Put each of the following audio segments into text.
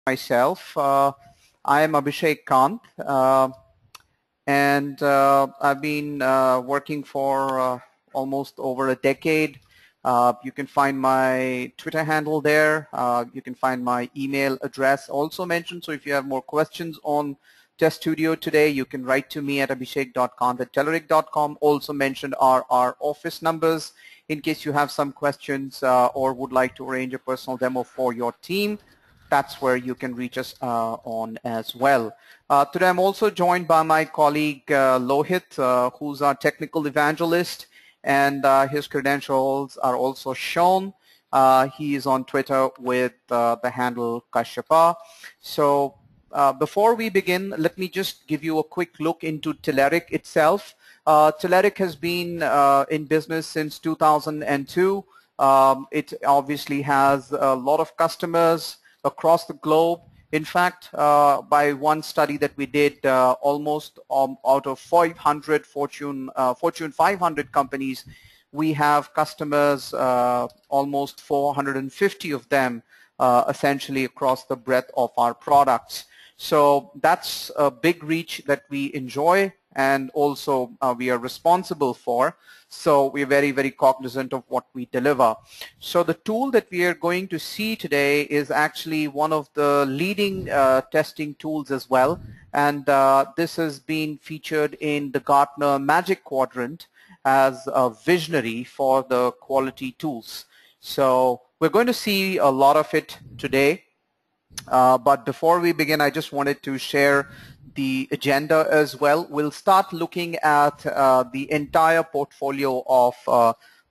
myself. I am Abhishek Kant, and I've been working for almost over a decade. You can find my Twitter handle there. You can find my email address also mentioned. So if you have more questions on Test Studio today, you can write to me at abhishek.kant@telerik.com. Also mentioned are our office numbers in case you have some questions or would like to arrange a personal demo for your team. That's where you can reach us on as well. Today I'm also joined by my colleague Lohit, who's our technical evangelist, and his credentials are also shown. He is on Twitter with the handle Kashyapa. So before we begin, let me just give you a quick look into Telerik itself. Telerik has been in business since 2002. It obviously has a lot of customers across the globe. In fact, by one study that we did, almost out of 500 Fortune 500 companies, we have customers, almost 450 of them, essentially across the breadth of our products. So that's a big reach that we enjoy and also we are responsible for. So we're very, very cognizant of what we deliver. So the tool that we are going to see today is actually one of the leading testing tools as well. And this has been featured in the Gartner Magic Quadrant as a visionary for the quality tools. So we're going to see a lot of it today. But before we begin, I just wanted to share the agenda as well. We'll start looking at the entire portfolio of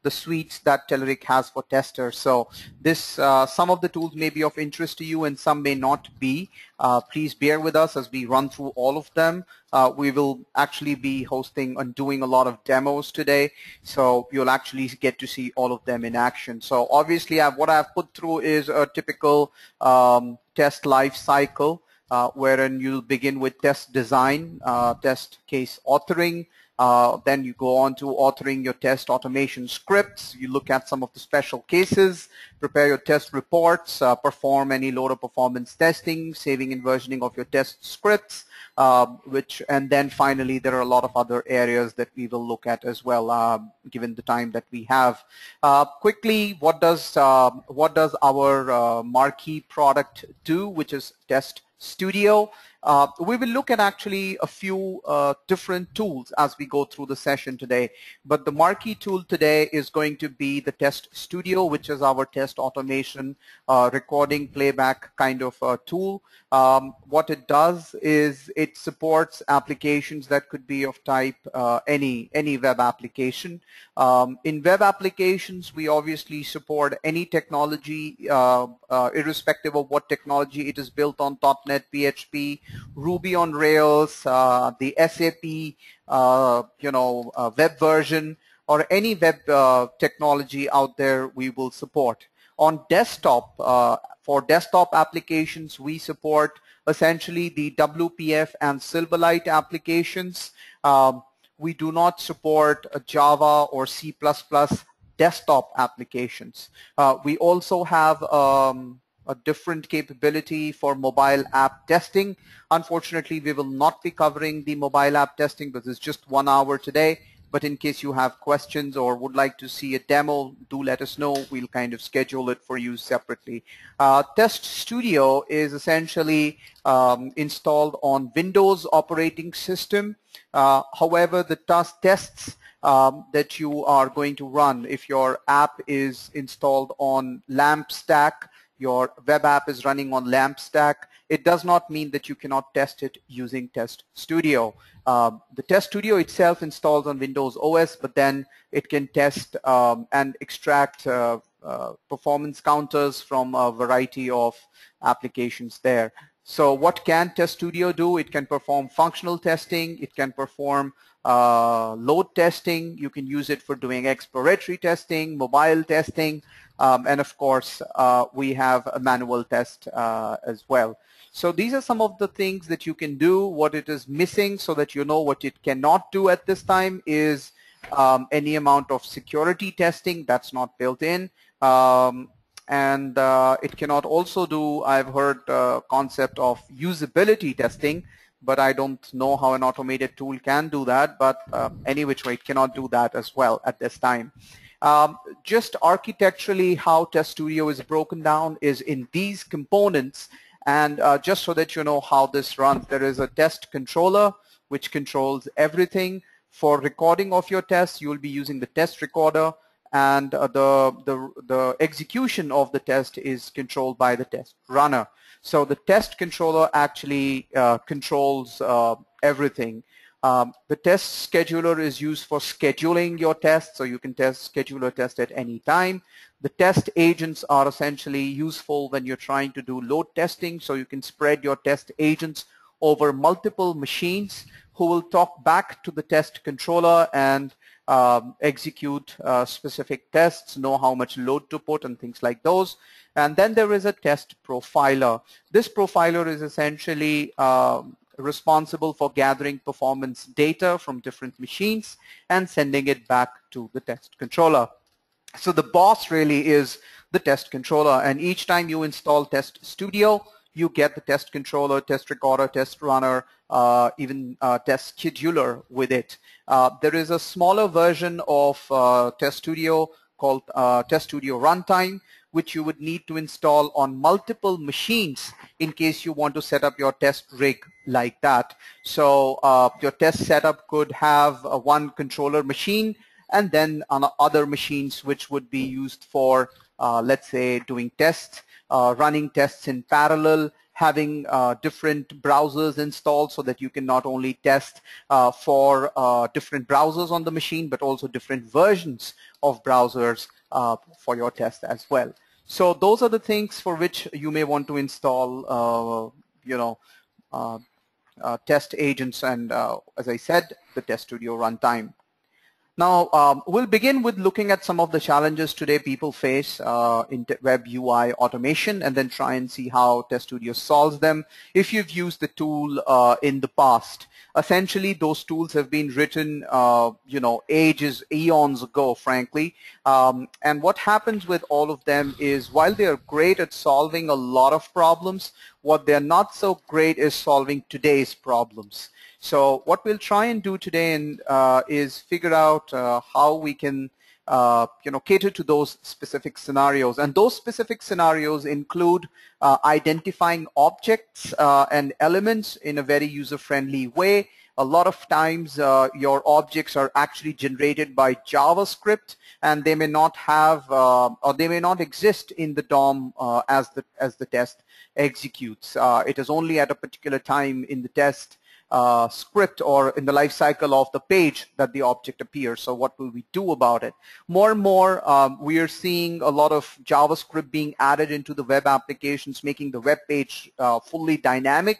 the suites that Telerik has for testers. So this, some of the tools may be of interest to you and some may not be. Please bear with us as we run through all of them. We will actually be hosting and doing a lot of demos today, so you'll actually get to see all of them in action. So obviously what I've put through is a typical test life cycle, wherein you'll begin with test design, test case authoring, then you go on to authoring your test automation scripts. You look at some of the special cases, prepare your test reports, perform any loader performance testing, saving and versioning of your test scripts, and then finally there are a lot of other areas that we will look at as well, given the time that we have. Quickly, what does our marquee product do, which is Test Studio? We will look at actually a few different tools as we go through the session today, but the marquee tool today is going to be the Test Studio, which is our test automation recording playback kind of tool. What it does is it supports applications that could be of type any web application. In web applications, we obviously support any technology, irrespective of what technology it is built on: .NET, PHP, Ruby on Rails, the SAP, web version, or any web technology out there we will support. On desktop, for desktop applications, we support essentially the WPF and Silverlight applications. We do not support Java or C++ desktop applications. We also have a different capability for mobile app testing. Unfortunately, we will not be covering the mobile app testing because it's just 1 hour today. But in case you have questions or would like to see a demo, do let us know. We'll kind of schedule it for you separately. Test Studio is essentially installed on Windows operating system. However, the tests that you are going to run, if your app is installed on LAMP stack, your web app is running on LAMP stack, it does not mean that you cannot test it using Test Studio. The Test Studio itself installs on Windows OS, but then it can test and extract performance counters from a variety of applications there. So what can Test Studio do? It can perform functional testing, it can perform load testing, you can use it for doing exploratory testing, mobile testing, and of course we have a manual test as well. So these are some of the things that you can do. What it is missing, so that you know what it cannot do at this time, is any amount of security testing. That's not built in. and it cannot also do, I've heard concept of usability testing, but I don't know how an automated tool can do that, but any which way it cannot do that as well at this time. Just architecturally how Test Studio is broken down is in these components, and just so that you know how this runs, there is a test controller which controls everything. For recording of your tests, you will be using the test recorder, and the execution of the test is controlled by the test runner. So the test controller actually controls everything. The test scheduler is used for scheduling your tests, so you can schedule a test at any time. The test agents are essentially useful when you're trying to do load testing, so you can spread your test agents over multiple machines who will talk back to the test controller and execute specific tests, know how much load to put and things like those. And then there is a test profiler. This profiler is essentially responsible for gathering performance data from different machines and sending it back to the test controller. So the boss really is the test controller, and each time you install Test Studio, you get the test controller, test recorder, test runner, even test scheduler with it. There is a smaller version of Test Studio called Test Studio Runtime, which you would need to install on multiple machines in case you want to set up your test rig like that. So your test setup could have one controller machine and then on other machines which would be used for, let's say, doing tests, running tests in parallel, having different browsers installed so that you can not only test for different browsers on the machine, but also different versions of browsers for your test as well. So those are the things for which you may want to install, test agents and, as I said, the Test Studio runtime. Now, we'll begin with looking at some of the challenges today people face in web UI automation, and then try and see how Test Studio solves them if you've used the tool in the past. Essentially, those tools have been written, eons ago, frankly. And what happens with all of them is, while they are great at solving a lot of problems, what they're not so great is solving today's problems. So what we'll try and do today is figure out how we can cater to those specific scenarios. And those specific scenarios include identifying objects and elements in a very user-friendly way. A lot of times your objects are actually generated by JavaScript, and they may not have or they may not exist in the DOM as the test executes. It is only at a particular time in the test script or in the life cycle of the page that the object appears. So what will we do about it? More and more we are seeing a lot of JavaScript being added into the web applications, making the web page fully dynamic.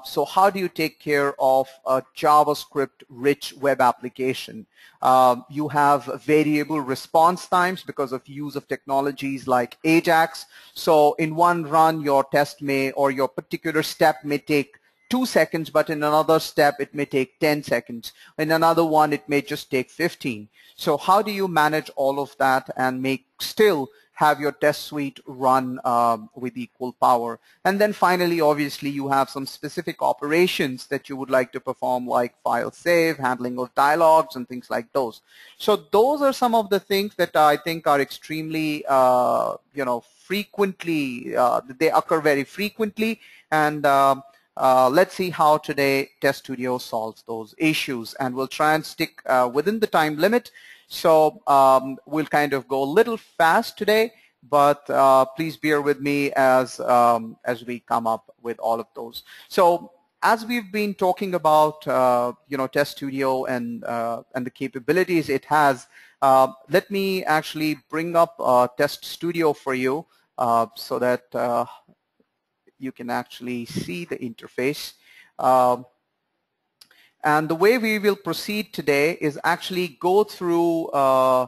So how do you take care of a JavaScript rich web application? You have variable response times because of use of technologies like Ajax. So in one run your test may, or your particular step may take 2 seconds, but in another step it may take 10 seconds. In another one it may just take 15. So how do you manage all of that and still have your test suite run with equal power? And then finally, obviously, you have some specific operations that you would like to perform, like file save, handling of dialogues, and things like those. So those are some of the things that I think are extremely, frequently, they occur very frequently, and let's see how today Test Studio solves those issues, and we'll try and stick within the time limit. So we'll kind of go a little fast today, but please bear with me as we come up with all of those. So as we've been talking about, Test Studio and the capabilities it has, let me actually bring up Test Studio for you so that you can actually see the interface. And the way we will proceed today is actually go through a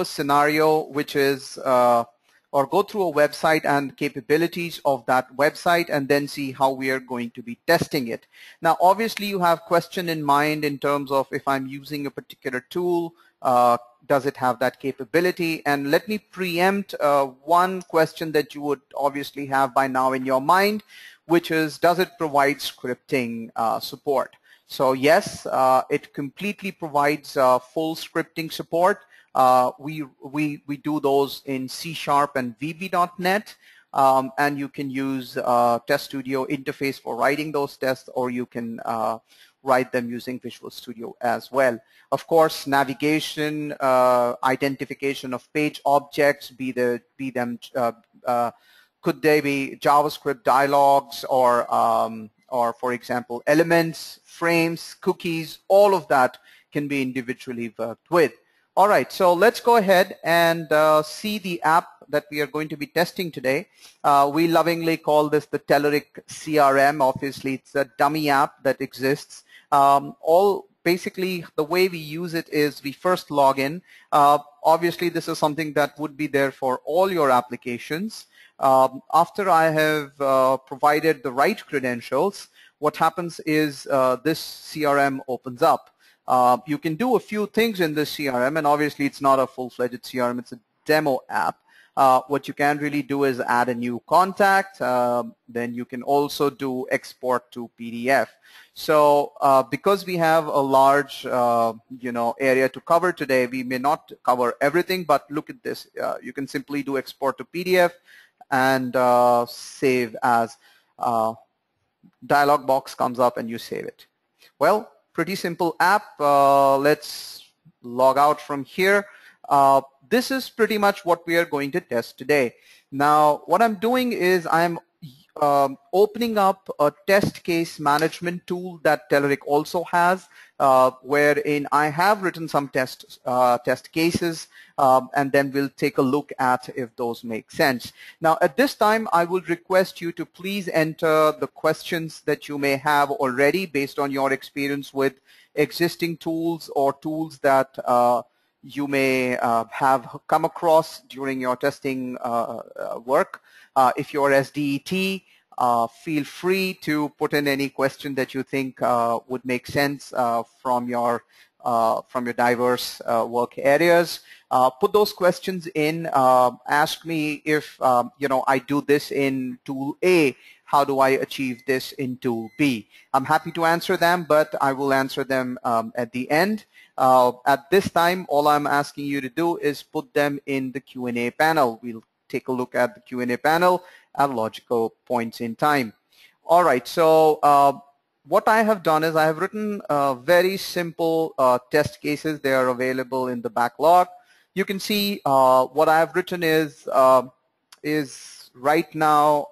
scenario which is, or go through a website and capabilities of that website, and then see how we are going to be testing it. Now, obviously, you have question in mind in terms of if I'm using a particular tool, does it have that capability? And let me preempt one question that you would obviously have by now in your mind, which is, does it provide scripting support? So yes, it completely provides full scripting support. We do those in C# and VB.NET, and you can use Test Studio interface for writing those tests, or you can write them using Visual Studio as well. Of course, navigation, identification of page objects, be them could they be JavaScript dialogues or for example, elements, frames, cookies, all of that can be individually worked with. All right, so let's go ahead and see the app that we are going to be testing today. We lovingly call this the Telerik CRM. Obviously, it's a dummy app that exists. Basically, the way we use it is we first log in. Obviously, this is something that would be there for all your applications. After I have provided the right credentials, what happens is this CRM opens up. You can do a few things in this CRM, and obviously it's not a full-fledged CRM, it's a demo app. What you can really do is add a new contact. Then you can also do export to PDF. So because we have a large area to cover today, we may not cover everything, but look at this. You can simply do export to PDF and save as. Dialog box comes up and you save it. Well, pretty simple app. Let's log out from here. This is pretty much what we are going to test today. Now, what I'm doing is I'm opening up a test case management tool that Telerik also has, wherein I have written some test cases, and then we'll take a look at if those make sense. Now, at this time, I will request you to please enter the questions that you may have already based on your experience with existing tools or tools that you may have come across during your testing work. If you're SDET, feel free to put in any question that you think would make sense from your diverse work areas. Put those questions in. Ask me if I do this in tool A, how do I achieve this in tool B? I'm happy to answer them, but I will answer them at the end. At this time, all I'm asking you to do is put them in the Q&A panel. We'll take a look at the Q&A panel at logical points in time. All right, so what I have done is I have written very simple test cases. They are available in the backlog. You can see what I have written is right now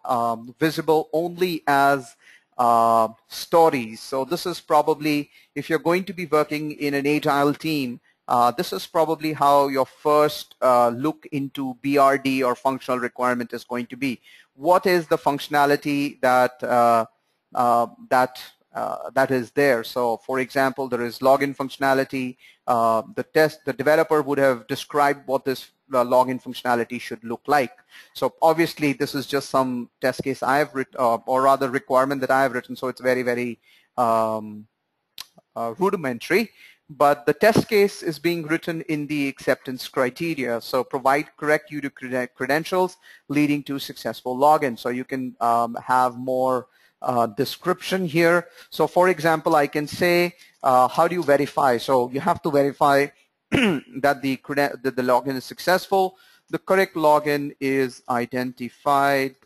visible only as stories. So this is probably, if you're going to be working in an agile team, this is probably how your first look into BRD or functional requirement is going to be. What is the functionality that that is there? So, for example, there is login functionality. The developer would have described what this login functionality should look like. So, obviously, this is just some test case I have written, or rather requirement that I have written. So, it's very, very rudimentary. But the test case is being written in the acceptance criteria. So provide correct user credentials leading to successful login. So you can have more description here. So for example, I can say, how do you verify? So you have to verify that the login is successful. The correct login is identified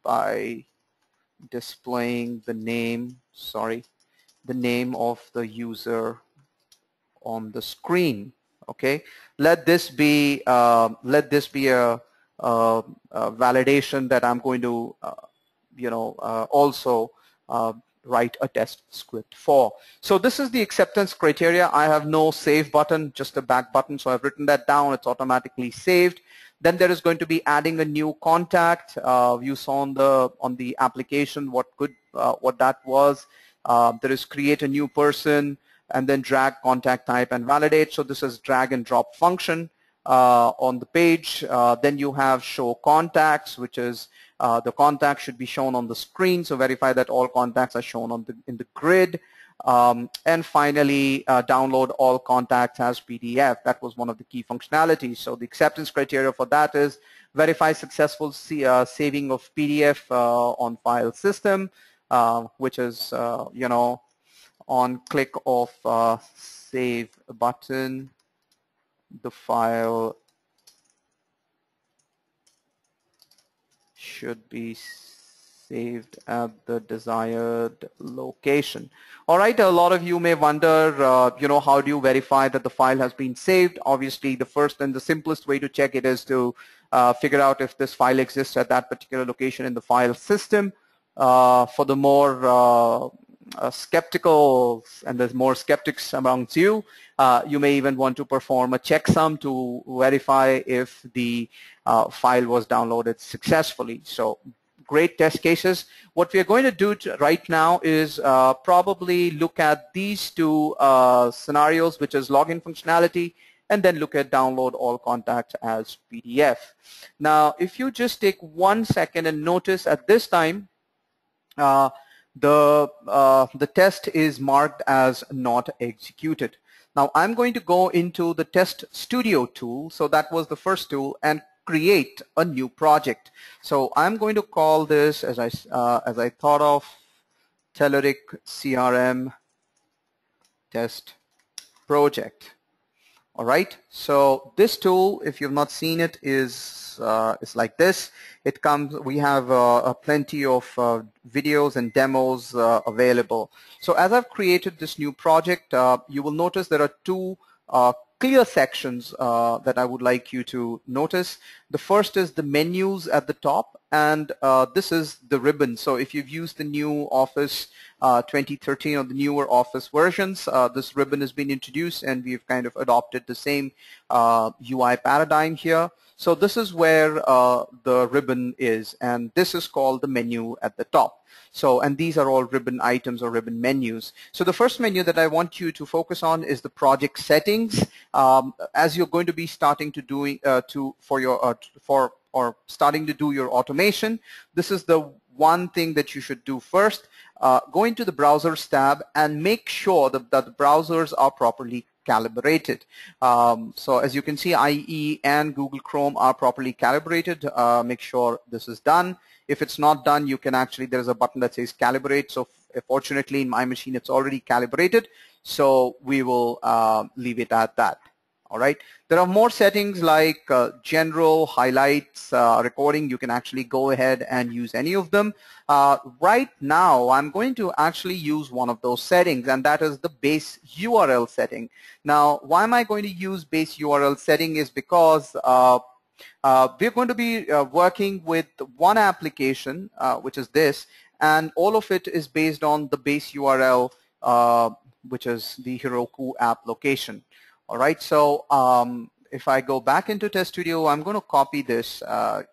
by displaying the name, the name of the user on the screen. Okay, let this be a validation that I'm going to also write a test script for. So this is the acceptance criteria. I have no save button, just a back button. So I've written that down. It's automatically saved. Then there is going to be adding a new contact. You saw on the application what that was. There is create a new person, and then drag contact type and validate. So this is drag and drop function on the page. Then you have show contacts, which is the contact should be shown on the screen. So verify that all contacts are shown in the grid. And finally, download all contacts as PDF. That was one of the key functionalities. So the acceptance criteria for that is verify successful saving of PDF on file system, which is, on click of save button, the file should be saved at the desired location. All right, a lot of you may wonder, how do you verify that the file has been saved? Obviously, the first and the simplest way to check it is to figure out if this file exists at that particular location in the file system. For the more skeptical, and there's more skeptics amongst you, you may even want to perform a checksum to verify if the file was downloaded successfully. So great test cases. What we are going to do right now is probably look at these two scenarios, which is login functionality, and then look at download all contacts as PDF. Now, if you just take 1 second and notice at this time, the test is marked as not executed. Now I'm going to go into the Test Studio tool, so that was the first tool, and create a new project. So I'm going to call this, as I thought of, Telerik CRM Test Project. All right, so this tool, if you've not seen it, is like this. It comes, we have plenty of videos and demos available. So as I've created this new project, you will notice there are two clear sections that I would like you to notice. The first is the menus at the top, and this is the ribbon. So if you've used the new Office 2013 or the newer Office versions, this ribbon has been introduced, and we've kind of adopted the same UI paradigm here. So this is where the ribbon is, and this is called the menu at the top. So, and these are all ribbon items or ribbon menus. So the first menu that I want you to focus on is the project settings. As you're going to be starting to doing starting to do your automation, this is the one thing that you should do first. Go into the browsers tab and make sure that the browsers are properly calibrated. So as you can see, IE and Google Chrome are properly calibrated. Make sure this is done. If it's not done, you can actually, there's a button that says calibrate. So fortunately in my machine, it's already calibrated. So we will leave it at that. All right. There are more settings like general, highlights, recording. You can actually go ahead and use any of them. Right now, I'm going to actually use one of those settings, and that is the base URL setting. Now, why am I going to use base URL setting is because we're going to be working with one application, which is this, and all of it is based on the base URL, which is the Heroku app location. All right, so if I go back into Test Studio, I'm going to copy this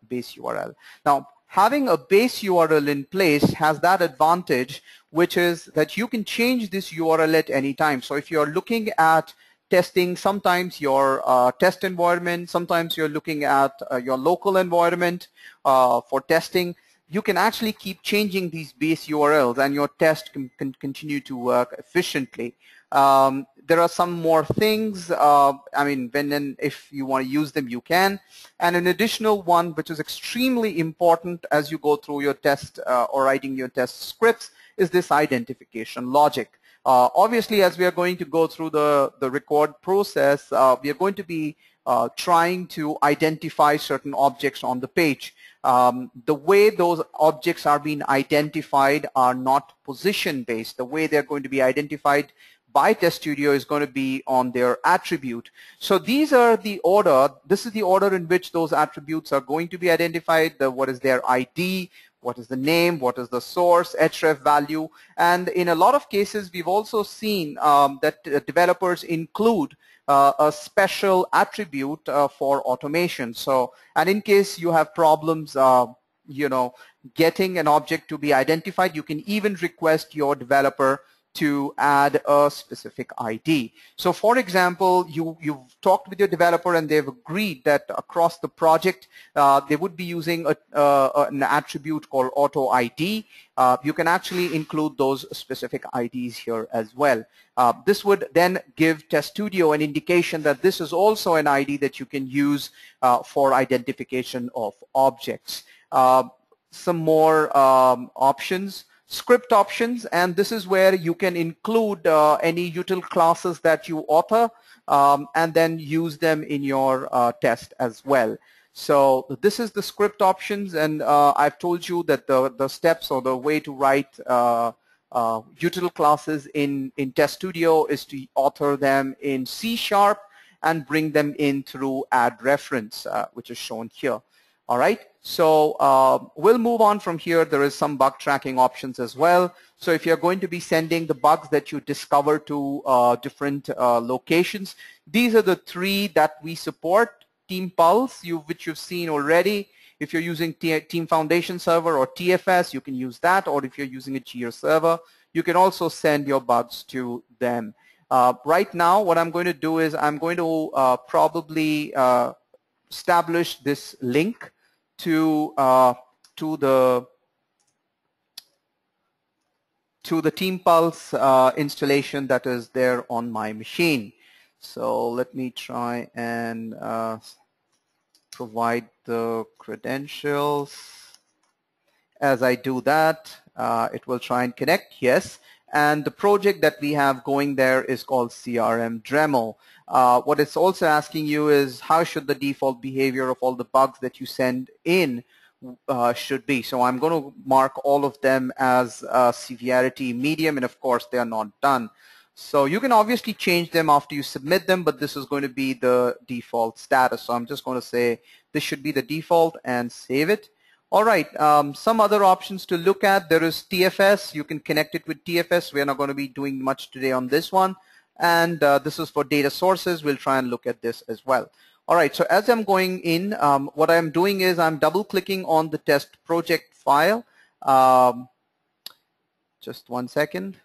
base URL. Now, having a base URL in place has that advantage, which is that you can change this URL at any time. So if you're looking at testing, sometimes your test environment, sometimes you're looking at your local environment for testing, you can actually keep changing these base URLs and your test can continue to work efficiently. There are some more things, I mean, if you want to use them, you can. And an additional one, which is extremely important as you go through your test or writing your test scripts, is this identification logic. Obviously, as we are going to go through the record process, we are going to be trying to identify certain objects on the page. The way those objects are being identified are not position-based. The way they're going to be identified by Test Studio is going to be on their attribute. So these are the order. This is the order in which those attributes are going to be identified. What is their ID? What is the name? What is the source, href value? And in a lot of cases, we've also seen that developers include a special attribute for automation. So, and in case you have problems, getting an object to be identified, you can even request your developer to add a specific ID. So for example, you've talked with your developer and they've agreed that across the project they would be using an attribute called auto ID. You can actually include those specific IDs here as well. This would then give Test Studio an indication that this is also an ID that you can use for identification of objects. Some more options. Script options, and this is where you can include any util classes that you author and then use them in your test as well. So this is the script options, and I've told you that the steps or the way to write util classes in Test Studio is to author them in C# and bring them in through add reference, which is shown here. All right, so we'll move on from here. There is some bug tracking options as well. So if you're going to be sending the bugs that you discover to different locations, these are the three that we support. TeamPulse, which you've seen already. If you're using Team Foundation Server or TFS, you can use that. Or if you're using a Gear server, you can also send your bugs to them. Right now, what I'm going to do is I'm going to probably establish this link to the TeamPulse installation that is there on my machine. So let me try and provide the credentials. As I do that, it will try and connect, yes. And the project that we have going there is called CRM Dremel. What it's also asking you is how should the default behavior of all the bugs that you send in should be. So I'm going to mark all of them as severity medium, and of course they are not done. So you can obviously change them after you submit them, but this is going to be the default status. So I'm just going to say this should be the default and save it. All right, some other options to look at. There is TFS. You can connect it with TFS. We're not going to be doing much today on this one. And this is for data sources. We'll try and look at this as well. All right, so as I'm going in, what I'm doing is I'm double-clicking on the test project file. Just one second.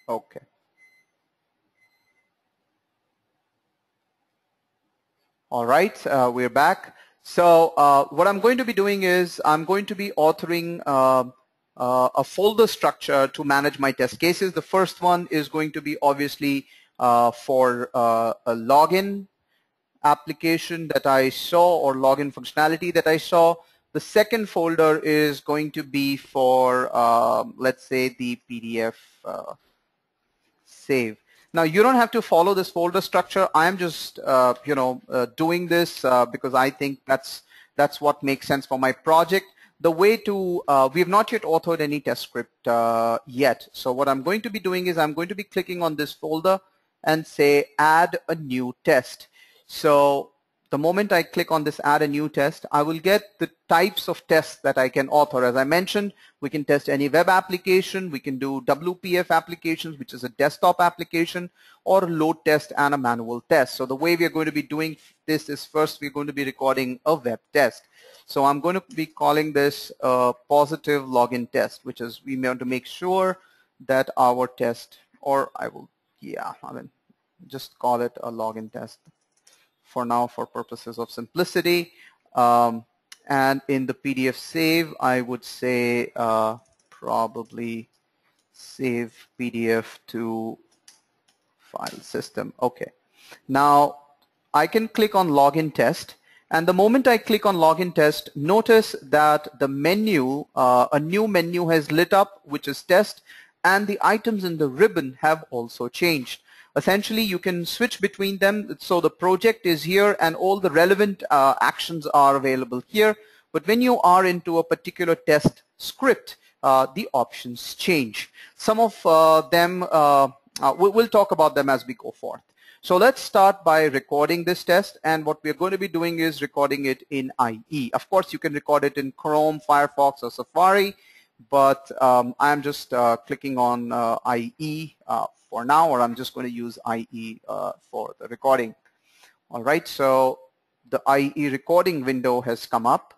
Okay. All right, we're back. So what I'm going to be doing is I'm going to be authoring a folder structure to manage my test cases. The first one is going to be obviously for a login application that I saw or login functionality that I saw. The second folder is going to be for, let's say, the PDF save. Now, you don't have to follow this folder structure. I'm just, doing this because I think that's what makes sense for my project. The way to, we have not yet authored any test script yet. So what I'm going to be doing is I'm going to be clicking on this folder and say add a new test. So the moment I click on this add a new test, I will get the types of tests that I can author. As I mentioned, we can test any web application, we can do WPF applications, which is a desktop application, or a load test and a manual test. So the way we are going to be doing this is first we're going to be recording a web test. So I'm going to be calling this a positive login test, which is we want to make sure that our test, or I will, just call it a login test for now for purposes of simplicity. And in the PDF save, I would say probably save PDF to file system. Okay. Now I can click on login test. And the moment I click on login test, notice that the menu, a new menu has lit up, which is test, and the items in the ribbon have also changed. Essentially, you can switch between them. So the project is here and all the relevant actions are available here. But when you are into a particular test script, the options change. Some of them We'll talk about them as we go forth. So let's start by recording this test, and what we're going to be doing is recording it in IE. Of course, you can record it in Chrome, Firefox, or Safari, but I'm just clicking on IE for now, or I'm just going to use IE for the recording. All right, so the IE recording window has come up.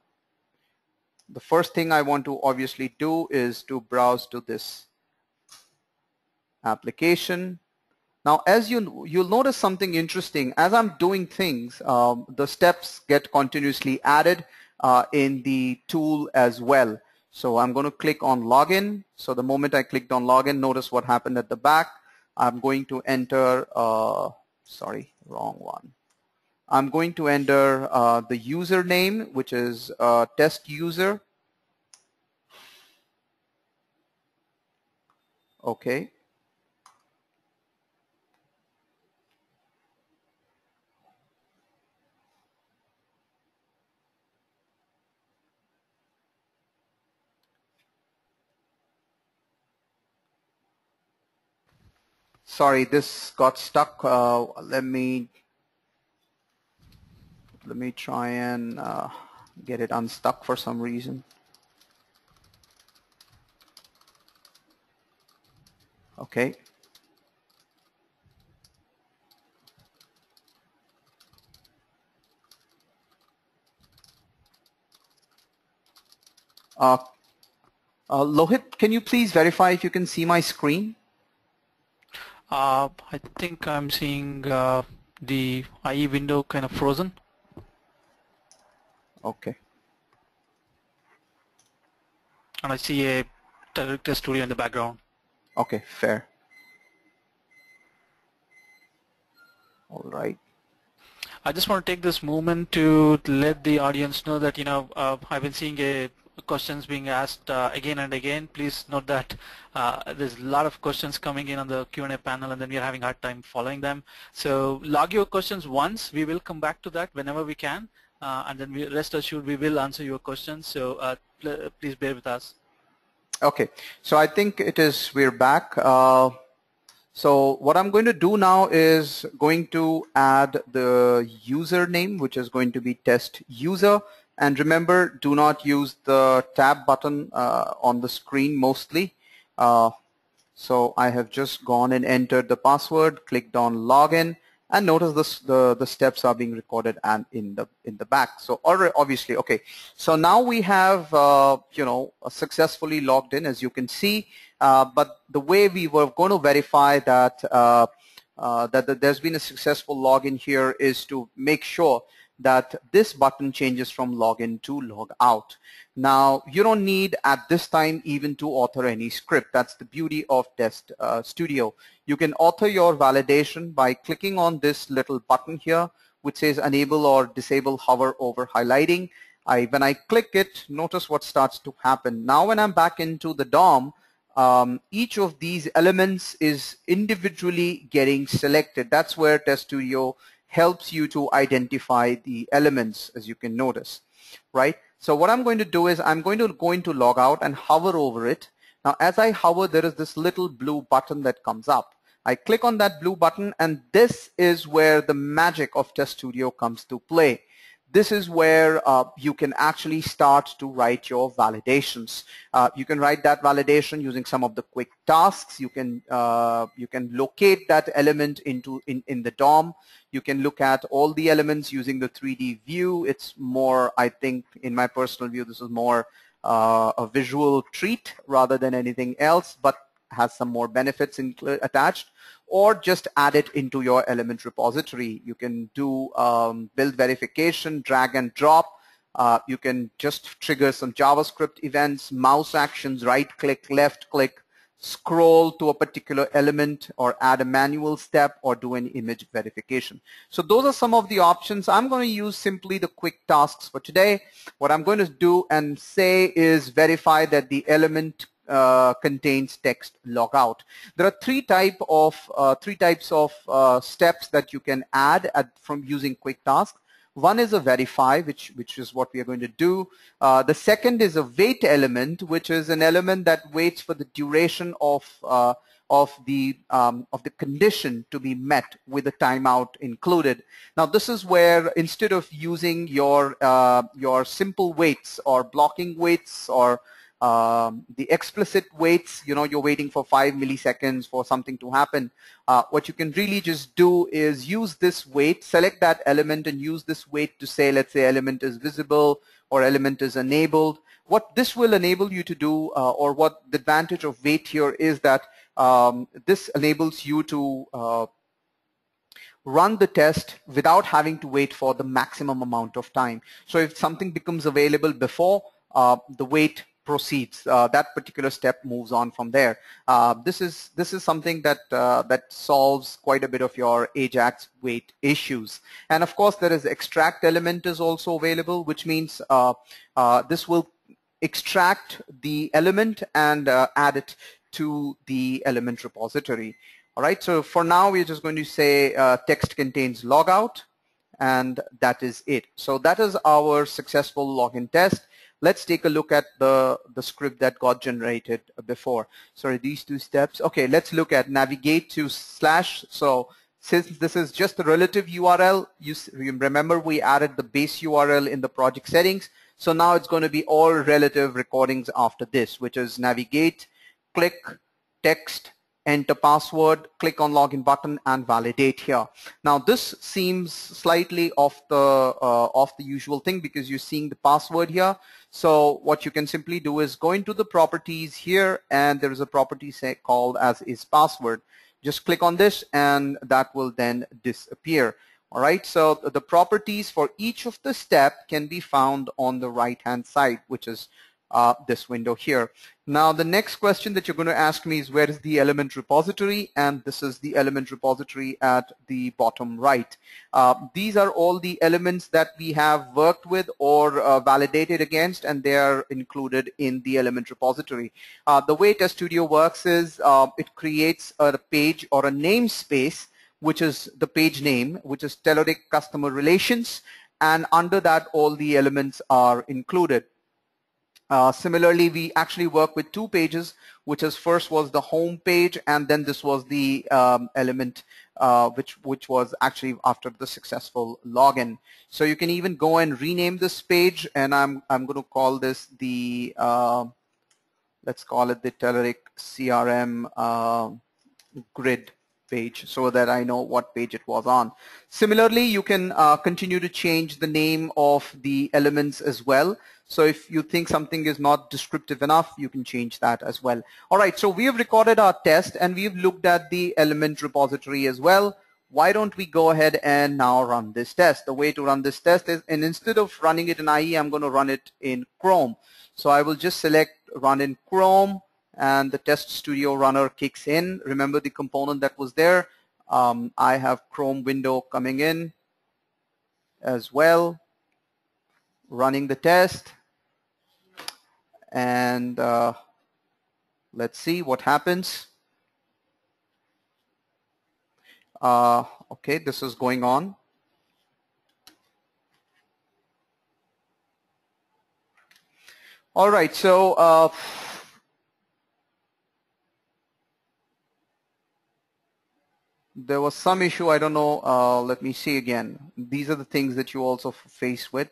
The first thing I want to obviously do is to browse to this application. Now, as you'll notice something interesting. As I'm doing things, the steps get continuously added in the tool as well. So I'm going to click on login. So the moment I clicked on login, notice what happened at the back. I'm going to enter, sorry, wrong one. I'm going to enter the username, which is test user. Okay. Sorry, this got stuck. Let me try and get it unstuck for some reason. Okay. Lohit, can you please verify if you can see my screen? I think I'm seeing the IE window kind of frozen. Okay. And I see a Telerik Test Studio in the background. Okay, fair. All right. I just want to take this moment to let the audience know that, I've been seeing questions being asked again and again. Please note that there's a lot of questions coming in on the Q&A panel, and then we're having a hard time following them. So log your questions once. We will come back to that whenever we can, and then rest assured we will answer your questions. So please bear with us. Okay, so I think we're back. So what I'm going to do now is going to add the username, which is going to be test user. And remember, do not use the tab button on the screen mostly. So I have just gone and entered the password, clicked on login, and notice the steps are being recorded and in the back. So obviously, okay. So now we have successfully logged in, as you can see. But the way we were going to verify that that there's been a successful login here is to make sure that this button changes from login to log out. Now, you don't need at this time even to author any script. That's the beauty of Test Studio. You can author your validation by clicking on this little button here, which says enable or disable hover over highlighting. When I click it, notice what starts to happen. Now when I'm back into the DOM, each of these elements is individually getting selected. That's where Test Studio helps you to identify the elements, as you can notice, right? So what I'm going to do is I'm going to go into logout and hover over it. Now, as I hover, there is this little blue button that comes up. I click on that blue button, and this is where the magic of Test Studio comes to play. This is where you can actually start to write your validations. You can write that validation using some of the quick tasks. You can locate that element in the DOM. You can look at all the elements using the 3D view. It's more, I think, in my personal view, this is more a visual treat rather than anything else, but has some more benefits attached. Or just add it into your element repository. You can do build verification, drag and drop. You can just trigger some JavaScript events, mouse actions, right click, left click, scroll to a particular element, or add a manual step, or do an image verification. So those are some of the options. I'm going to use simply the quick tasks for today. What I'm going to do and say is verify that the element contains text logout. There are three types of steps that you can add from using quick task. One is a verify, which is what we are going to do. The second is a wait element, which is an element that waits for the duration of the condition to be met with a timeout included. Now this is where instead of using your simple waits or blocking waits or the explicit waits, you're waiting for 5 milliseconds for something to happen. What you can really just do is use this wait, select that element and use this wait to say, let's say element is visible or element is enabled. What this will enable you to do, or what the advantage of wait here is that this enables you to run the test without having to wait for the maximum amount of time. So if something becomes available before, the wait proceeds. That particular step moves on from there. This is something that that solves quite a bit of your AJAX wait issues. And of course, there is extract element is also available, which means this will extract the element and add it to the element repository. All right, so for now, we're just going to say text contains logout, and that is it. So that is our successful login test. Let's take a look at the script that got generated before. Sorry, these two steps. Okay, let's look at navigate to /. So since this is just a relative URL, you remember we added the base URL in the project settings. So now it's going to be all relative recordings after this, which is navigate, click, text, enter password, click on login button, and validate here. Now this seems slightly off the usual thing because you're seeing the password here. So what you can simply do is go into the properties here, and there is a property called as is password. Just click on this, and that will then disappear. All right. So the properties for each of the step can be found on the right-hand side, which is this window here. Now the next question that you're going to ask me is where is the element repository, and this is the element repository at the bottom right. These are all the elements that we have worked with or validated against, and they are included in the element repository. The way Test Studio works is it creates a page or a namespace, which is the page name, which is Telerik Customer Relations, and under that all the elements are included. Similarly, we actually work with two pages, which is first was the home page, and then this was the element which was actually after the successful login. So you can even go and rename this page, and I'm going to call this the let's call it the Telerik CRM grid page, so that I know what page it was on. Similarly, you can continue to change the name of the elements as well. So if you think something is not descriptive enough, you can change that as well. All right, so we have recorded our test and we've looked at the element repository as well. Why don't we go ahead and now run this test? The way to run this test is, and instead of running it in IE, I'm going to run it in Chrome. So I will just select run in Chrome, and the Test Studio runner kicks in. Remember the component that was there. I have Chrome window coming in as well, running the test, and let's see what happens. Okay, this is going on. All right, so there was some issue, I don't know, let me see again. These are the things that you also face with.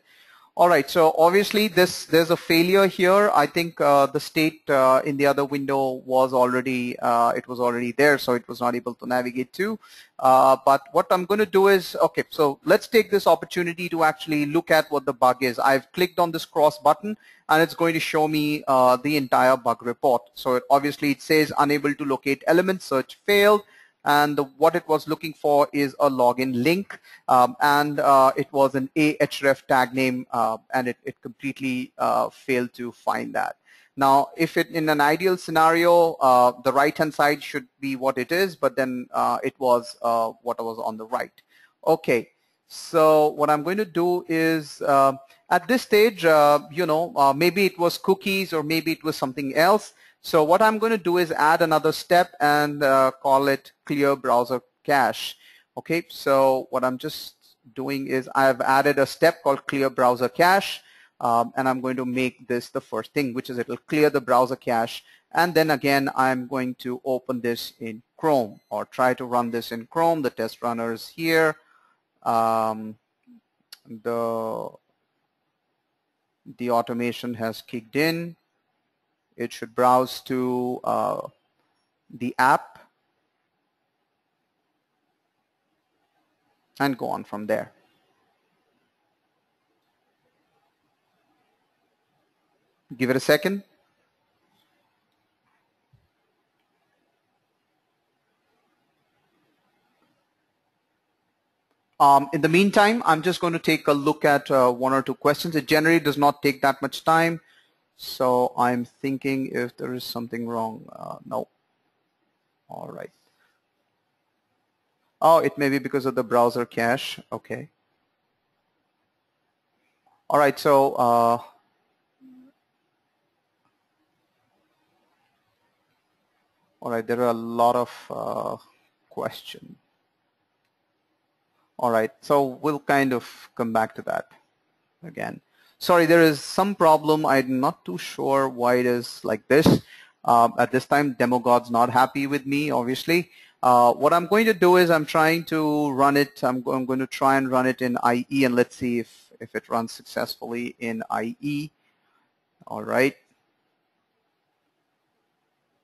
All right, so obviously there's a failure here. I think the state in the other window was already, it was already there, so it was not able to navigate to. But what I'm going to do is, okay, so let's take this opportunity to actually look at what the bug is. I've clicked on this cross button, and it's going to show me the entire bug report. So obviously it says unable to locate element, search failed. And what it was looking for is a login link, and it was an ahref tag name, and it completely failed to find that. Now, if it in an ideal scenario, the right-hand side should be what it is, but then it was what was on the right. Okay, so what I'm going to do is at this stage, maybe it was cookies or maybe it was something else. So what I'm going to do is add another step and call it clear browser cache. Okay, so what I'm just doing is I've added a step called clear browser cache, and I'm going to make this the first thing, which is it'll clear the browser cache, and then again I'm going to open this in Chrome or try to run this in Chrome. The test runner is here. The automation has kicked in. It should browse to the app and go on from there. Give it a second. In the meantime, I'm just going to take a look at one or two questions. It generally does not take that much time. So I'm thinking if there is something wrong. No. All right. Oh, it may be because of the browser cache. Okay. All right. So all right, there are a lot of questions. All right, so we'll kind of come back to that again. Sorry, there is some problem. I'm not too sure why it is like this. At this time, DemoGod's not happy with me, obviously. What I'm going to do is I'm trying to run it. I'm going to try and run it in IE, and let's see if it runs successfully in IE. All right.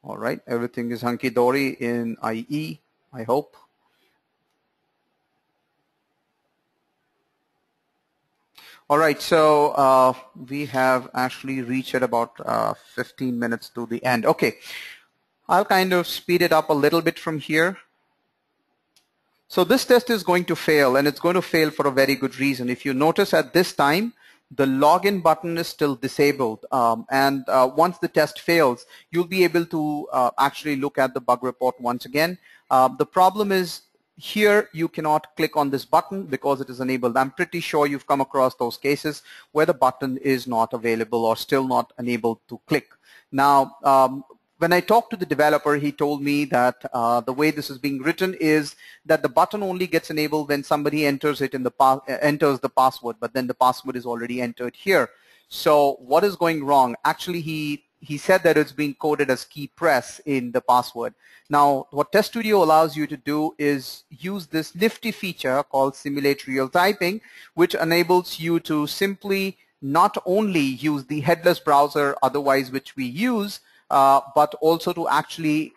All right, everything is hunky-dory in IE, I hope. All right, so we have actually reached at about 15 minutes to the end. Okay, I'll kind of speed it up a little bit from here. So this test is going to fail, and it's going to fail for a very good reason. If you notice at this time, the login button is still disabled, and once the test fails, you'll be able to actually look at the bug report once again. The problem is here you cannot click on this button because it is enabled. I'm pretty sure you've come across those cases where the button is not available or still not enabled to click. Now, when I talked to the developer, he told me that the way this is being written is that the button only gets enabled when somebody enters it in the enters the password, but then the password is already entered here. So what is going wrong? Actually, he said that it's being coded as key press in the password. Now, what Test Studio allows you to do is use this nifty feature called simulate real typing, which enables you to simply not only use the headless browser, otherwise which we use, but also to actually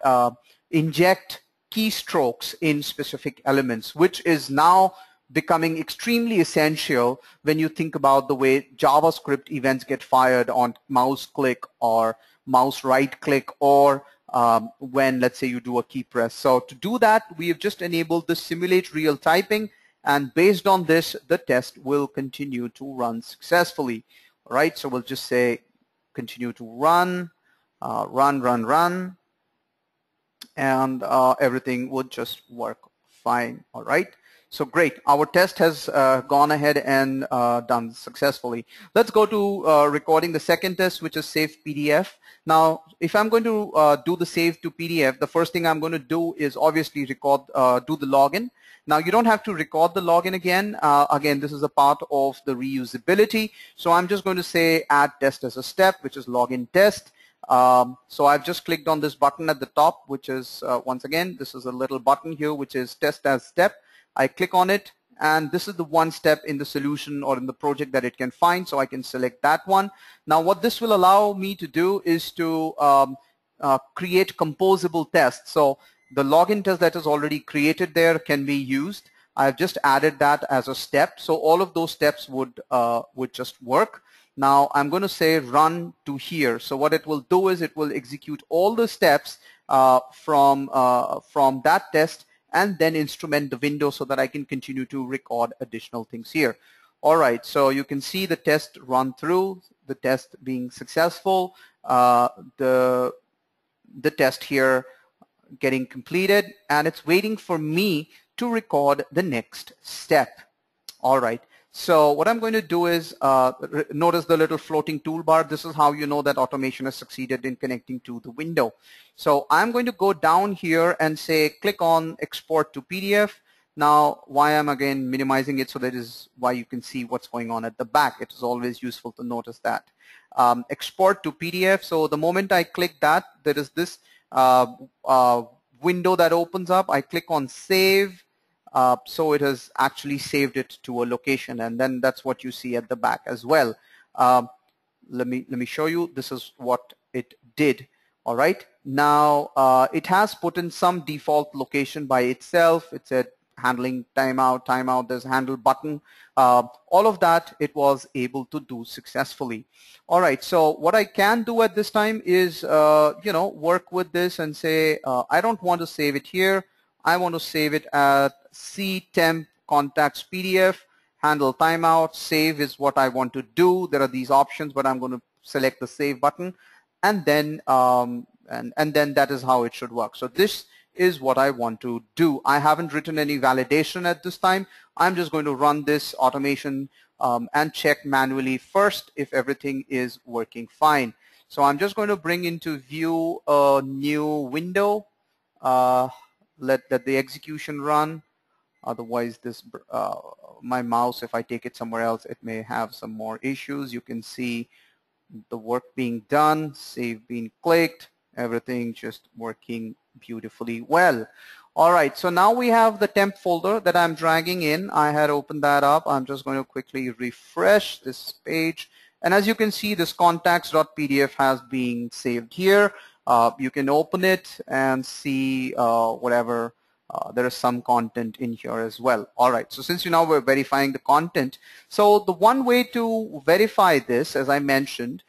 inject keystrokes in specific elements, which is now becoming extremely essential when you think about the way JavaScript events get fired on mouse click or mouse right click, or when, let's say, you do a key press. So to do that, we have just enabled the simulate real typing, and based on this, the test will continue to run successfully. All right, so we'll just say continue to run, run, and everything would just work fine. All right. So great, our test has gone ahead and done successfully. Let's go to recording the second test, which is save PDF. Now, if I'm going to do the save to PDF, the first thing I'm going to do is obviously record, do the login. Now, you don't have to record the login again. Again, this is a part of the reusability. So I'm just going to say add test as a step, which is login test. So I've just clicked on this button at the top, which is, once again, this is a little button here, which is test as step. I click on it, and this is the one step in the solution or in the project that it can find, so I can select that one. Now, what this will allow me to do is to create composable tests. So the login test that is already created there can be used. I've just added that as a step, so all of those steps would just work. Now, I'm going to say run to here. So what it will do is it will execute all the steps from that test, and then instrument the window so that I can continue to record additional things here. All right, so you can see the test run through, the test being successful, the test here getting completed, and it's waiting for me to record the next step. All right. So what I'm going to do is notice the little floating toolbar. This is how you know that automation has succeeded in connecting to the window. So I'm going to go down here and say click on export to PDF. Now, why I'm again minimizing it, so that is why you can see what's going on at the back. It is always useful to notice that. Export to PDF. So the moment I click that, there is this window that opens up. I click on save. So it has actually saved it to a location, and then that's what you see at the back as well. Let me show you. This is what it did. All right. Now it has put in some default location by itself. It said handling timeout, timeout. There's a handle button. All of that it was able to do successfully. All right. So what I can do at this time is work with this and say I don't want to save it here. I want to save it at ctemp contacts PDF. Handle timeout, save is what I want to do. There are these options, but I'm going to select the save button, and then and then that is how it should work. So this is what I want to do. I haven't written any validation at this time. I'm just going to run this automation and check manually first if everything is working fine. So I'm just going to bring into view a new window. Let the execution run. Otherwise, this my mouse, if I take it somewhere else, it may have some more issues. You can see the work being done, save being clicked, everything just working beautifully well. All right, so now we have the temp folder that I'm dragging in. I had opened that up. I'm just going to quickly refresh this page. And as you can see, this contacts.pdf has been saved here. You can open it and see whatever. There is some content in here as well. All right, so since now we're verifying the content, so the one way to verify this, as I mentioned,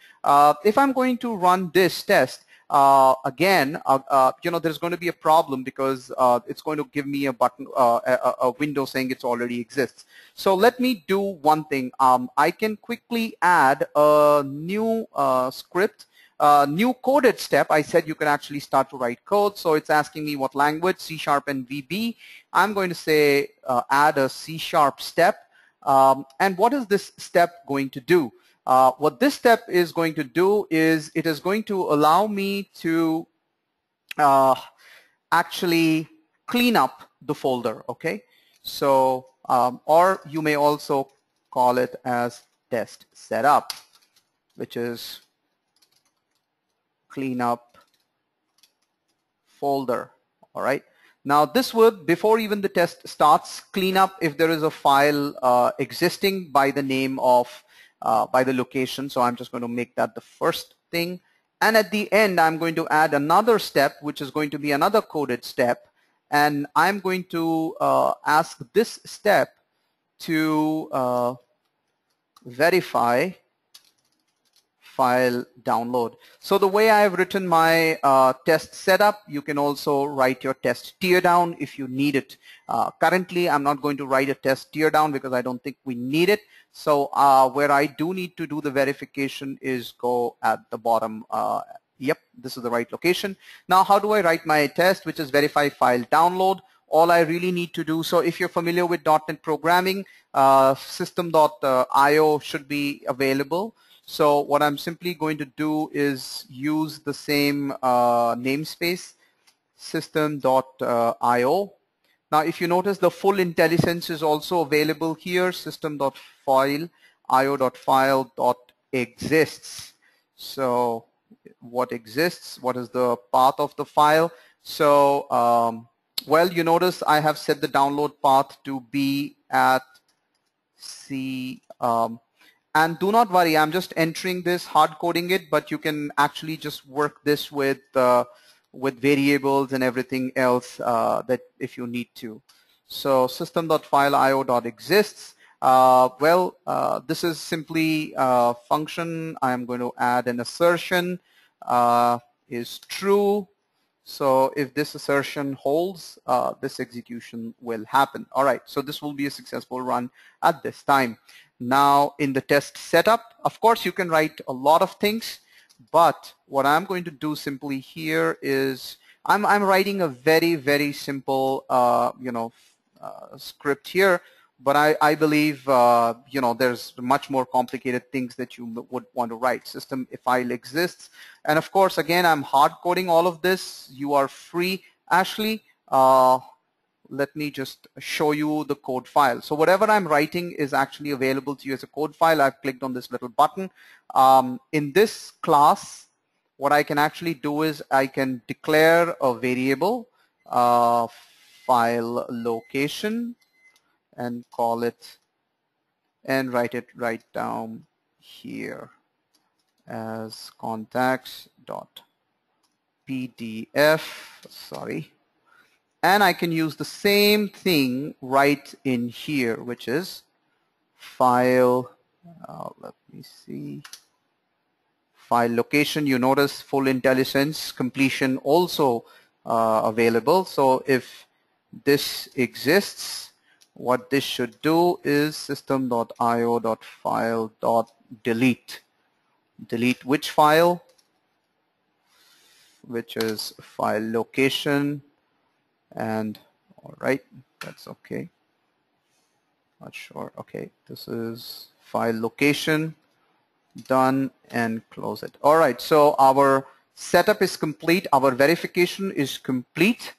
if I'm going to run this test, again, there's going to be a problem because it's going to give me a button, a window saying it already exists. So let me do one thing. I can quickly add a new script. New coded step. I said you can actually start to write code. So it's asking me what language, C# and VB. I'm going to say add a C# step. And what is this step going to do? What this step is going to do is it is going to allow me to actually clean up the folder. Okay. So or you may also call it as test setup, which is clean up folder. All right. Now this would, before even the test starts, clean up if there is a file existing by the name of, by the location. So I'm just going to make that the first thing. And at the end, I'm going to add another step, which is going to be another coded step. And I'm going to ask this step to verify file download. So the way I've written my test setup, you can also write your test tear down if you need it. Currently, I'm not going to write a test tear down because I don't think we need it. So where I do need to do the verification is go at the bottom. Yep, this is the right location. Now, how do I write my test, which is verify file download? All I really need to do, so if you're familiar with .NET programming, system.io should be available. So what I'm simply going to do is use the same namespace, system.io. Now, if you notice, the full IntelliSense is also available here, system.file, io.file.exists. So what exists? What is the path of the file? So, well, you notice I have set the download path to be at C. And do not worry, I'm just entering this, hard coding it, but you can actually just work this with variables and everything else that if you need to. So system.file io.exists. This is simply a function. I'm going to add an assertion is true. So if this assertion holds, this execution will happen. All right, so this will be a successful run at this time. Now in the test setup, of course you can write a lot of things, but what I'm going to do simply here is I'm writing a very simple script here, but I believe there's much more complicated things that you would want to write. System file exists, and of course again I'm hard coding all of this. You are free, Ashley. let me just show you the code file. So whatever I'm writing is actually available to you as a code file. I've clicked on this little button. In this class, what I can actually do is I can declare a variable file location and call it and write it right down here as contacts.pdf. Sorry. And I can use the same thing right in here, which is file, let me see, file location. You notice full IntelliSense completion also available. So if this exists, what this should do is system.io.file.delete. Delete which file? Which is file location. And all right, that's okay. Not sure. Okay, this is file location. Done, and close it. All right, so our setup is complete. Our verification is complete,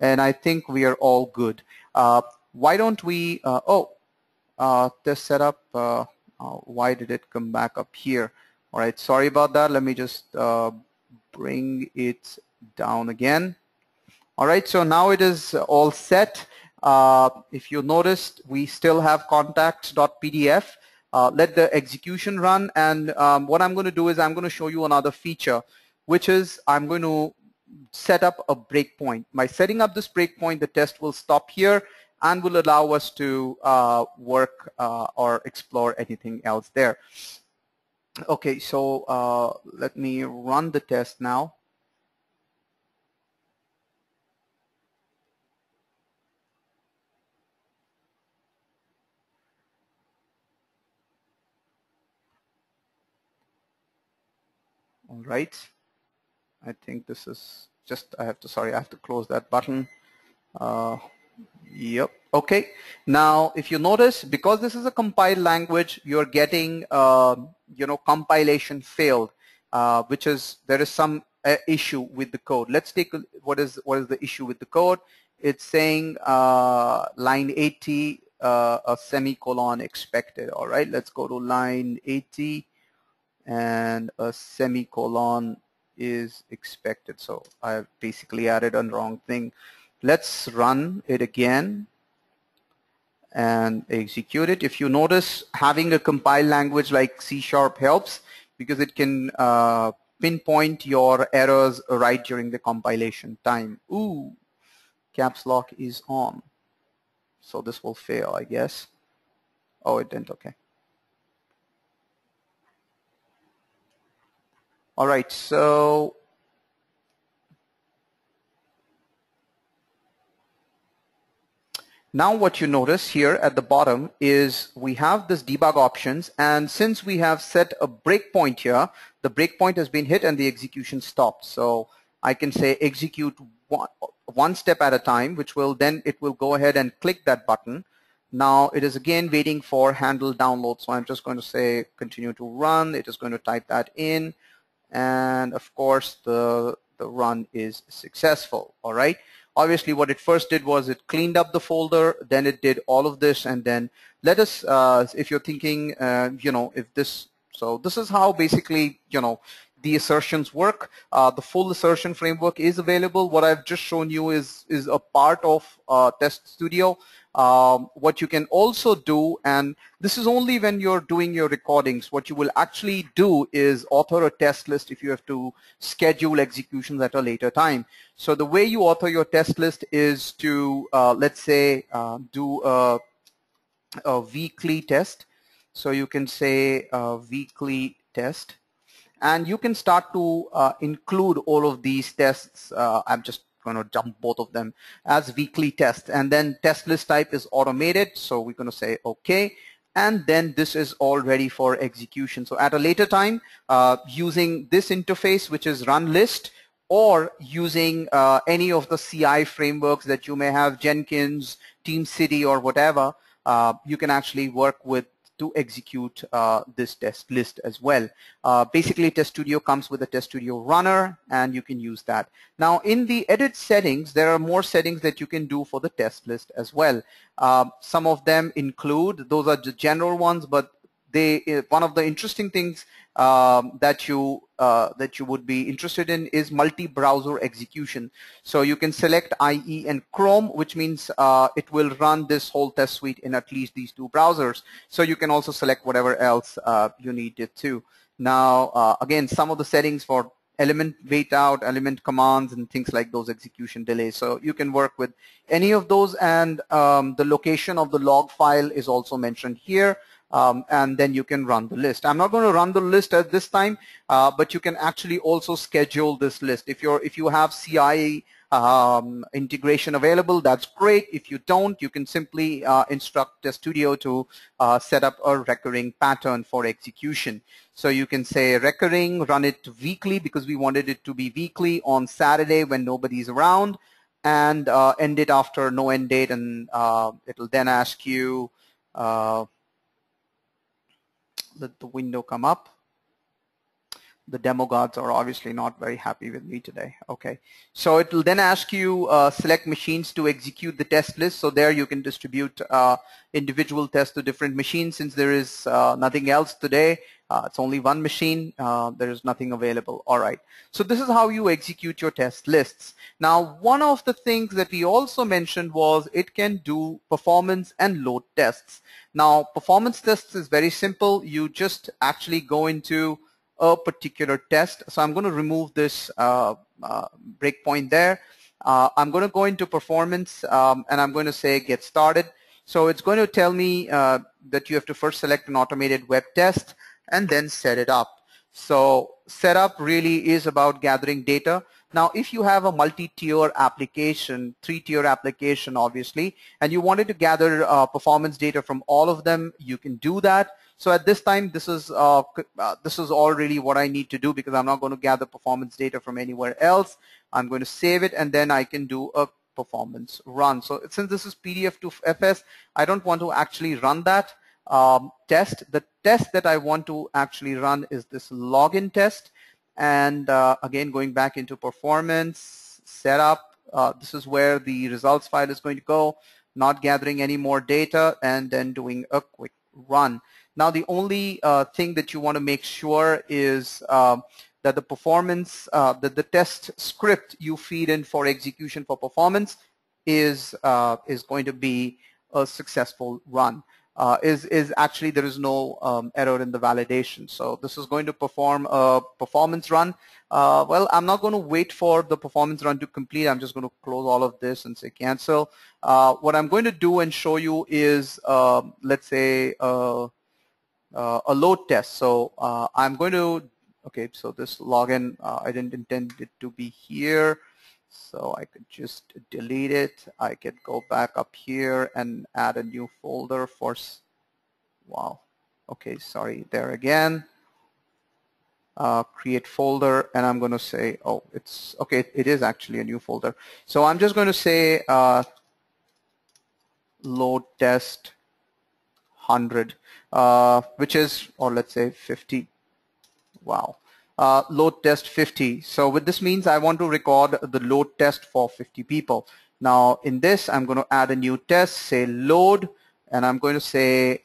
and I think we are all good. Why don't we? This setup. Why did it come back up here? All right, sorry about that. Let me just bring it down again. All right, so now it is all set. If you noticed, we still have contacts.pdf. Let the execution run, and what I'm going to do is I'm going to show you another feature, which is I'm going to set up a breakpoint. By setting up this breakpoint, the test will stop here and will allow us to work or explore anything else there. Okay, so let me run the test now. All right, I think this is just, I have to close that button. Yep, okay. Now, if you notice, because this is a compiled language, you're getting, compilation failed, which is, there is some issue with the code. Let's take, what is the issue with the code? It's saying line 80, a semicolon expected. All right, let's go to line 80. And a semicolon is expected. So I've basically added a wrong thing. Let's run it again and execute it. If you notice, having a compiled language like C# helps because it can pinpoint your errors right during the compilation time. Ooh, caps lock is on. So this will fail, I guess. Oh, it didn't, okay. All right, so now what you notice here at the bottom is we have this debug options, and since we have set a breakpoint here, the breakpoint has been hit and the execution stopped. So I can say execute one step at a time, which will then it will go ahead and click that button. Now it is again waiting for handle download. So I'm just going to say continue to run. It is going to type that in. And of course the run is successful. All right, obviously what it first did was it cleaned up the folder, then it did all of this, and then let us if you're thinking if this, so this is how basically the assertions work. The full assertion framework is available. What I've just shown you is a part of Test Studio. What you can also do, and this is only when you're doing your recordings, what you will actually do is author a test list if you have to schedule executions at a later time. So the way you author your test list is to, let's say, do a weekly test. So you can say weekly test, and you can start to include all of these tests. I'm just going to dump both of them as weekly tests, and then test list type is automated, so we're going to say okay, and then this is all ready for execution. So at a later time, using this interface, which is run list, or using any of the CI frameworks that you may have, Jenkins, TeamCity, or whatever, you can actually work with to execute this test list as well. Basically, Test Studio comes with a Test Studio runner, and you can use that. Now, in the edit settings, there are more settings that you can do for the test list as well. Some of them include, those are the general ones, but one of the interesting things that you would be interested in is multi-browser execution. So you can select IE and Chrome, which means it will run this whole test suite in at least these two browsers. So you can also select whatever else you need it to. Now, again, some of the settings for element wait out, element commands, and things like those execution delays. So you can work with any of those, and the location of the log file is also mentioned here. And then you can run the list. I'm not going to run the list at this time, but you can actually also schedule this list. If you have CI integration available, that's great. If you don't, you can simply instruct Test Studio to set up a recurring pattern for execution. So you can say recurring, run it weekly, because we wanted it to be weekly on Saturday when nobody's around, and end it after no end date, and it'll then ask you, let the window come up. The demo gods are obviously not very happy with me today. Okay, so it will then ask you select machines to execute the test list. So there you can distribute individual tests to different machines. Since there is nothing else today, it's only one machine, there is nothing available. All right, so this is how you execute your test lists. Now, one of the things that we also mentioned was it can do performance and load tests. Now, performance tests is very simple. You just actually go into a particular test. So I'm going to remove this breakpoint there. I'm going to go into performance, and I'm going to say get started. So it's going to tell me that you have to first select an automated web test and then set it up. So setup really is about gathering data. Now, if you have a multi-tier application, 3-tier application, obviously, and you wanted to gather performance data from all of them, you can do that. So at this time, this is all really what I need to do, because I'm not going to gather performance data from anywhere else. I'm going to save it, and then I can do a performance run. So since this is PDF to FS, I don't want to actually run that test. The test that I want to actually run is this login test. And again, going back into performance, setup, this is where the results file is going to go, not gathering any more data, and then doing a quick run. Now, the only thing that you want to make sure is that the performance, that the test script you feed in for execution for performance is going to be a successful run. Is actually there is no error in the validation. So this is going to perform a performance run. Well, I'm not going to wait for the performance run to complete. I'm just going to close all of this and say cancel. What I'm going to do and show you is, let's say, a load test. So I'm going to, okay, so this login, I didn't intend it to be here. So I could just delete it. I could go back up here and add a new folder for, wow, okay, sorry, there again. Create folder, and I'm going to say, oh, it's, okay, it is actually a new folder. So I'm just going to say load test 100, which is, or let's say 50, wow. Load test 50. So what this means, I want to record the load test for 50 people. Now in this, I'm going to add a new test, say load, and I'm going to say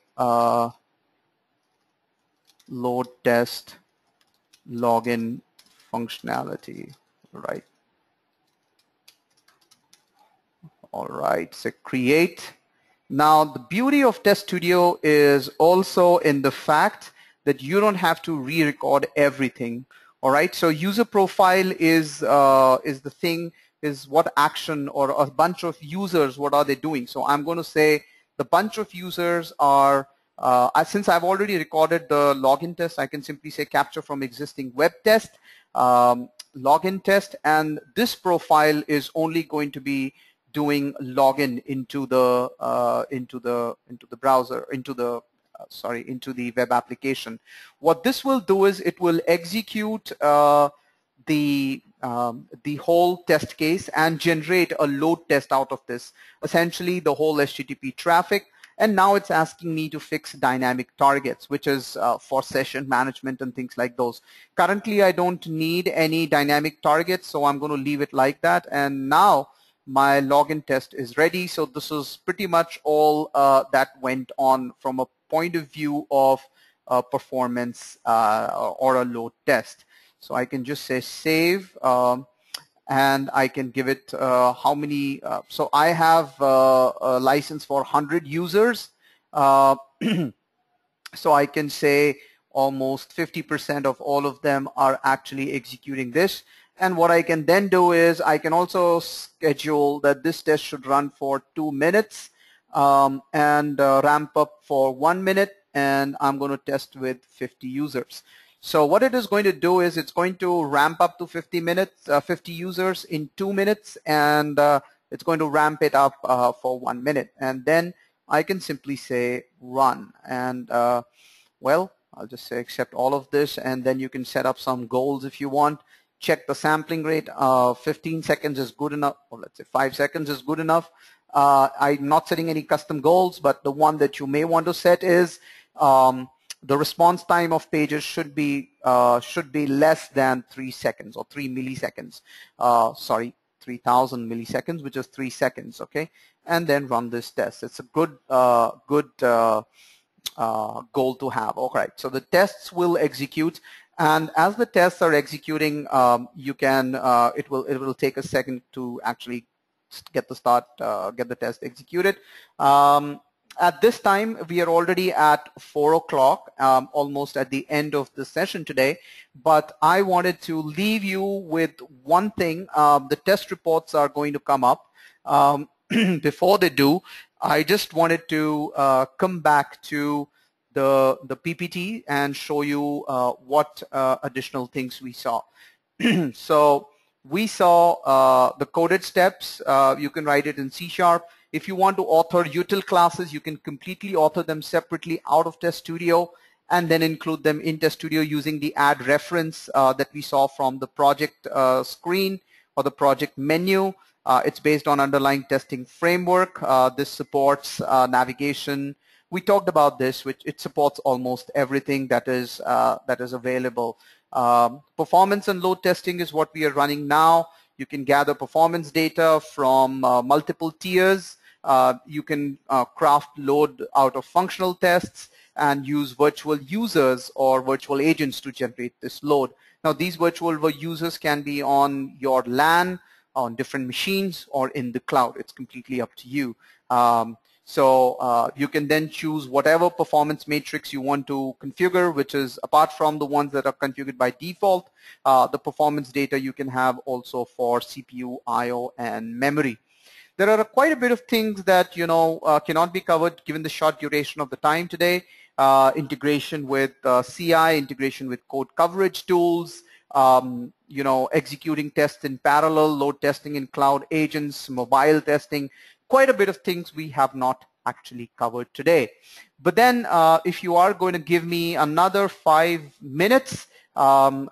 load test login functionality, right? All right, so create. Now the beauty of Test Studio is also in the fact that you don't have to re-record everything. All right, so user profile is the thing, is what action or a bunch of users, what are they doing? So I'm going to say the bunch of users are, since I've already recorded the login test, I can simply say capture from existing web test, login test, and this profile is only going to be doing login into the browser, into the web application. What this will do is it will execute the whole test case and generate a load test out of this. Essentially, the whole HTTP traffic, And now it's asking me to fix dynamic targets, which is for session management and things like those. Currently, I don't need any dynamic targets, so I'm going to leave it like that. And now my login test is ready. So this is pretty much all that went on from a point of view of performance or a load test. So I can just say save, and I can give it how many. So I have a license for 100 users. So I can say almost 50% of all of them are actually executing this. And what I can then do is I can also schedule that this test should run for 2 minutes and ramp up for 1 minute, and I'm going to test with 50 users. So what it is going to do is it's going to ramp up to 50 users in 2 minutes, and it's going to ramp it up for 1 minute. And then I can simply say run, and well, I'll just say accept all of this, and then you can set up some goals if you want. Check the sampling rate. 15 seconds is good enough, or let's say 5 seconds is good enough. I'm not setting any custom goals, but the one that you may want to set is the response time of pages should be less than 3 seconds or 3 milliseconds. Sorry, 3,000 milliseconds, which is 3 seconds. Okay, and then run this test. It's a good goal to have. All right, so the tests will execute, and as the tests are executing, you can it will take a second to actually get the test executed. At this time, we are already at 4 o'clock, almost at the end of the session today, but I wanted to leave you with one thing. The test reports are going to come up. Before they do, I just wanted to come back to the PPT and show you what additional things we saw. So we saw the coded steps. You can write it in C#. If you want to author util classes, you can completely author them separately out of Test Studio and then include them in Test Studio using the add reference that we saw from the project screen or the project menu. It's based on underlying testing framework. This supports navigation. We talked about this, which it supports almost everything that is available. Performance and load testing is what we are running now. You can gather performance data from multiple tiers. You can craft load out of functional tests and use virtual users or virtual agents to generate this load. Now, these virtual users can be on your LAN, on different machines, or in the cloud. It's completely up to you. So you can then choose whatever performance matrix you want to configure, which is apart from the ones that are configured by default, the performance data you can have also for CPU, I/O, and memory. There are quite a bit of things that cannot be covered given the short duration of the time today. Integration with CI, integration with code coverage tools, executing tests in parallel, load testing in cloud agents, mobile testing. Quite a bit of things we have not actually covered today. But then if you are going to give me another 5 minutes,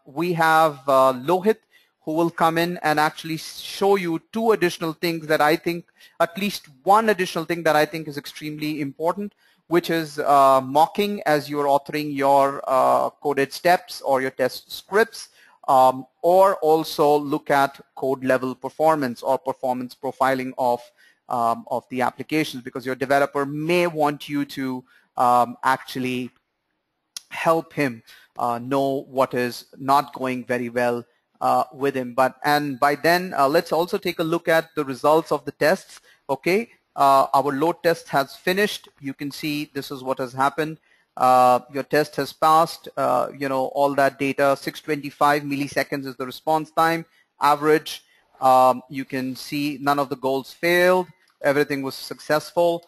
we have Lohit, who will come in and actually show you 2 additional things that I think, at least one additional thing that I think is extremely important, which is mocking as you're authoring your coded steps or your test scripts, or also look at code level performance or performance profiling of the applications, because your developer may want you to actually help him know what is not going very well with him. And by then, let's also take a look at the results of the tests. Okay, our load test has finished. You can see this is what has happened. Your test has passed. All that data. 625 milliseconds is the response time average. You can see none of the goals failed. Everything was successful.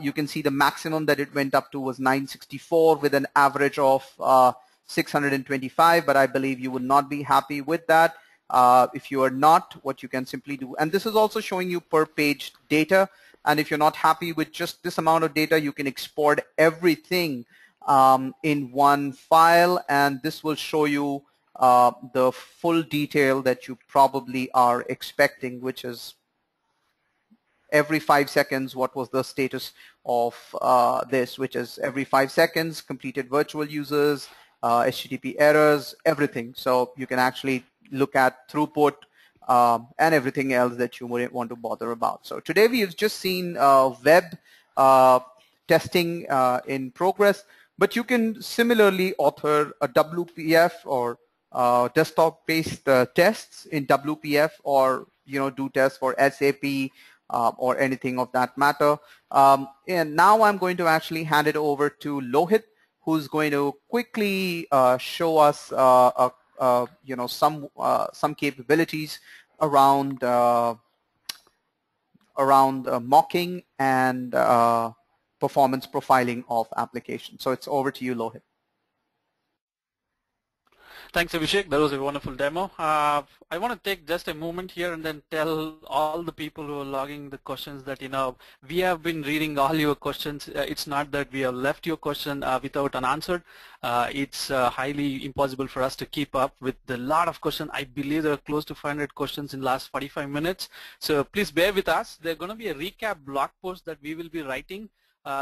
You can see the maximum that it went up to was 964 with an average of 625, but I believe you would not be happy with that. If you are not, what you can simply do, and this is also showing you per page data, and if you're not happy with just this amount of data, you can export everything in one file, and this will show you the full detail that you probably are expecting, which is every 5 seconds what was the status of this, which is every 5 seconds completed virtual users, HTTP errors, everything. So you can actually look at throughput and everything else that you might want to bother about. So today we have just seen web testing in progress, but you can similarly author a WPF or desktop-based tests in WPF, or do tests for SAP or anything of that matter. And now I'm going to actually hand it over to Lohit, who's going to quickly show us some capabilities around mocking and performance profiling of applications. So it's over to you, Lohit. Thanks, Abhishek. That was a wonderful demo. I want to take just a moment here and then tell all the people who are logging the questions that, we have been reading all your questions. It's not that we have left your question without an answer. It's highly impossible for us to keep up with the lot of questions. I believe there are close to 500 questions in the last 45 minutes. So please bear with us. There's going to be a recap blog post that we will be writing,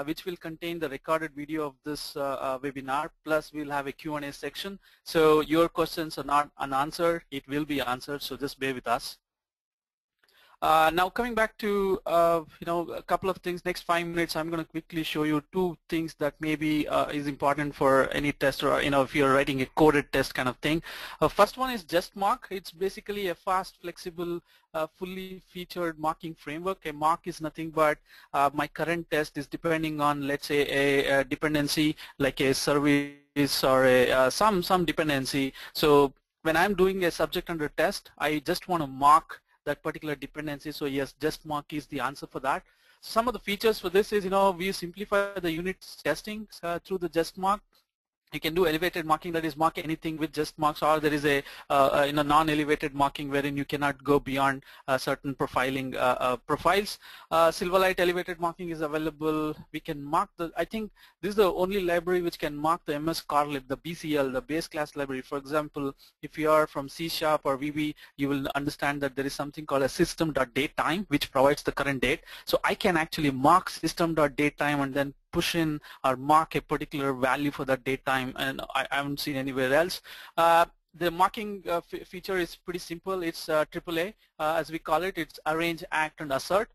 which will contain the recorded video of this webinar, plus we'll have a Q&A section. So your questions are not unanswered, it will be answered, so just bear with us. Now coming back to a couple of things. Next 5 minutes I'm going to quickly show you two things that maybe is important for any tester, or if you're writing a coded test kind of thing. First one is JustMock. It's basically a fast, flexible, fully featured mocking framework. A mock is nothing but my current test is depending on, let's say, a dependency like a service or a some dependency. So when I'm doing a subject under test, I just want to mock that particular dependency. So yes, JustMock is the answer for that. Some of the features for this is, we simplify the unit testing through the JustMock. You can do elevated mocking, that is mock anything with JustMock, or there is a non-elevated mocking wherein you cannot go beyond certain profiling profiles. Silverlight elevated mocking is available. We can mock I think this is the only library which can mock the MS Corlib, the BCL, the base class library. For example, if you are from C# or VB, you will understand that there is something called a system.datetime which provides the current date. So I can actually mock system.datetime and then push in or mark a particular value for that date time, and I haven't seen anywhere else. The mocking feature is pretty simple. It's AAA, as we call it. It's arrange, act, and assert.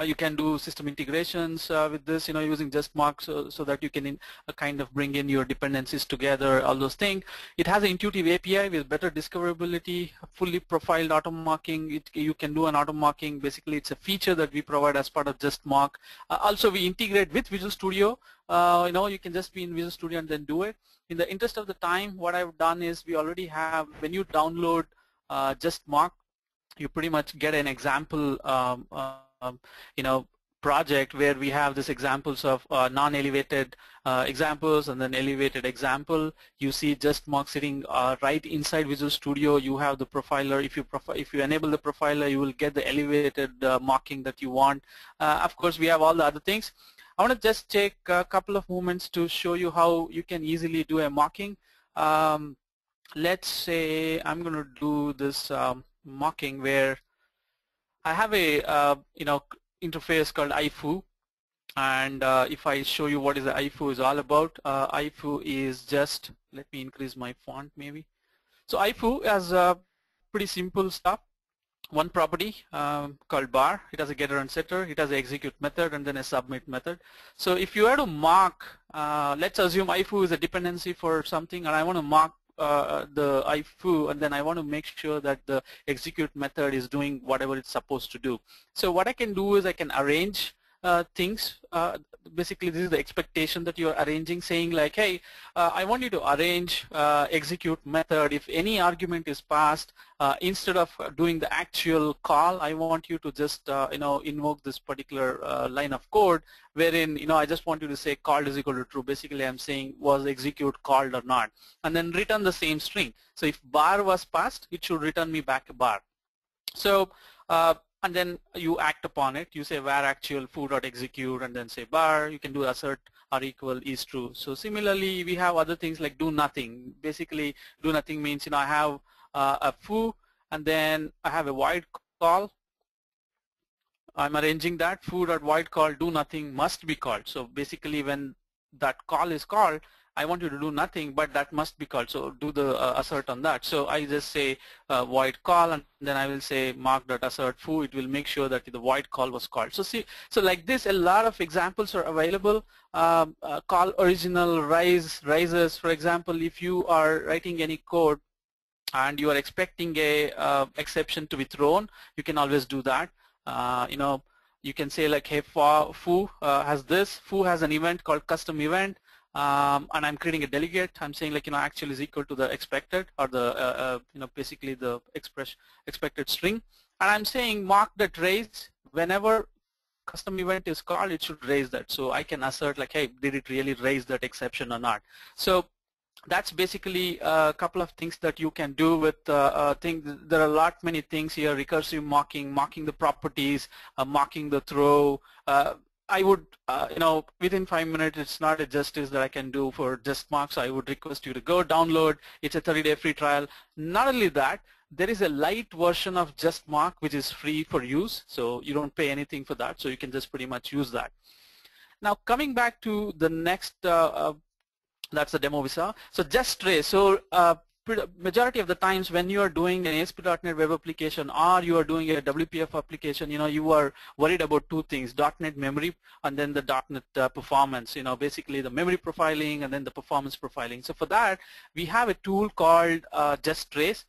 You can do system integrations with this, using JustMock, so that you can kind of bring in your dependencies together, all those things. It has an intuitive API with better discoverability, fully profiled auto mocking. You can do an auto mocking. Basically, it's a feature that we provide as part of JustMock. Also, we integrate with Visual Studio. You can just be in Visual Studio and then do it. In the interest of the time, what I've done is we already have, when you download JustMock, you pretty much get an example project where we have these examples of non-elevated examples and then elevated example. You see JustMock sitting right inside Visual Studio. You have the profiler. If you enable the profiler, you will get the elevated mocking that you want. Of course, we have all the other things. I want to just take a couple of moments to show you how you can easily do a mocking. Let's say I'm going to do this mocking where I have a interface called IFU, and if I show you what is the IFU is all about, IFU is just, let me increase my font maybe. So IFU has pretty simple stuff. One property called bar. It has a getter and setter. It has an execute method and then a submit method. So if you were to mock, let's assume IFU is a dependency for something, and I want to mock the IFU, and then I want to make sure that the execute method is doing whatever it's supposed to do. So what I can do is I can arrange things. Basically, this is the expectation that you're arranging, saying like, hey, I want you to arrange execute method. If any argument is passed, instead of doing the actual call, I want you to just invoke this particular line of code wherein I just want you to say called is equal to true. Basically, I'm saying was execute called or not, and then return the same string. So if bar was passed, it should return me back a bar. So and then you act upon it. You say var actual foo.execute and then say bar. You can do assert or equal is true. So similarly, we have other things like do nothing. Basically, do nothing means I have a foo and then I have a void call. I'm arranging that foo.void call do nothing must be called. So basically when that call is called, I want you to do nothing, but that must be called. So do the assert on that. So I just say void call, and then I will say mark.assert foo. It will make sure that the void call was called. So see, so like this, a lot of examples are available. Call original, rises. For example, if you are writing any code and you are expecting a exception to be thrown, you can always do that. You can say like, hey, foo has this. Foo has an event called custom event. And I'm creating a delegate. I'm saying like, actual is equal to the expected, or the basically the expected string. And I'm saying mark that raise. Whenever custom event is called, it should raise that. So I can assert like, hey, did it really raise that exception or not? So that's basically a couple of things that you can do with things. There are many things here: recursive mocking the properties, mocking the throw. I would, within 5 minutes, it's not a justice that I can do for JustMock, so I would request you to go download. It's a 30-day free trial. Not only that, there is a light version of JustMock which is free for use, so you don't pay anything for that, so you can just pretty much use that. Now coming back to the next, that's the demo we saw. So JustTrace. So majority of the times when you are doing an ASP.NET web application or you are doing a WPF application, you are worried about two things: .NET memory and then the .NET performance. Basically the memory profiling and then the performance profiling. So for that, we have a tool called JustTrace.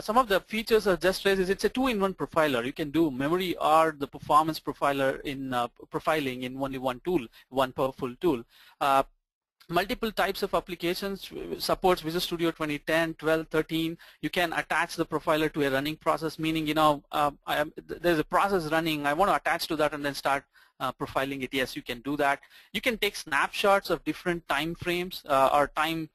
Some of the features of JustTrace is it's a two-in-one profiler. You can do memory or the performance profiler in profiling in only one tool, one powerful tool. Multiple types of applications, supports Visual Studio 2010, 12, 13. You can attach the profiler to a running process, meaning there's a process running. I want to attach to that and then start profiling it. Yes, you can do that. You can take snapshots of different time frames or time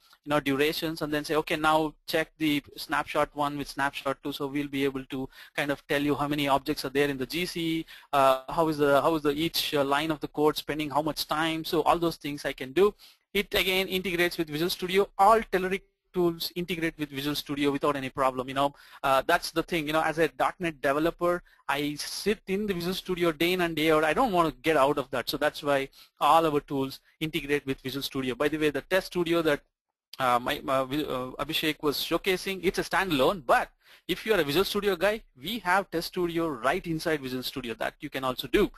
durations, and then say, okay, now check the snapshot 1 with snapshot 2. So we'll be able to kind of tell you how many objects are there in the GC, how is the each line of the code spending how much time. So all those things I can do. It again integrates with Visual Studio. All Telerik tools integrate with Visual Studio without any problem. That's the thing. As a .NET developer, I sit in the Visual Studio day in and day out. I don't want to get out of that. So that's why all our tools integrate with Visual Studio. By the way, the Test Studio that Abhishek was showcasing, it's a standalone, but if you are a Visual Studio guy, we have Test Studio right inside Visual Studio that you can also do.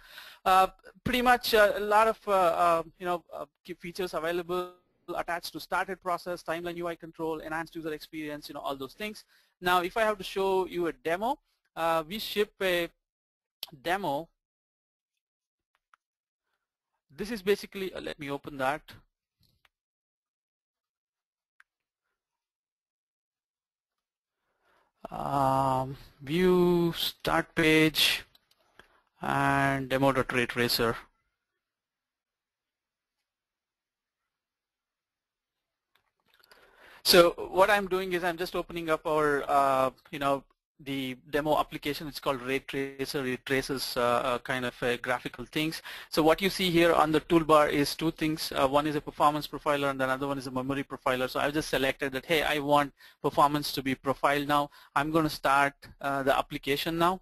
Pretty much a lot of key features available attached to started process, timeline UI control, enhanced user experience, all those things. Now, if I have to show you a demo, we ship a demo. This is basically, let me open that. View start page and demo.raytracer. So what I'm doing is I'm just opening up our the demo application. It's called RayTracer. It traces kind of graphical things. So what you see here on the toolbar is two things. One is a performance profiler and another one is a memory profiler. So I've just selected that, hey, I want performance to be profiled now. I'm going to start the application now.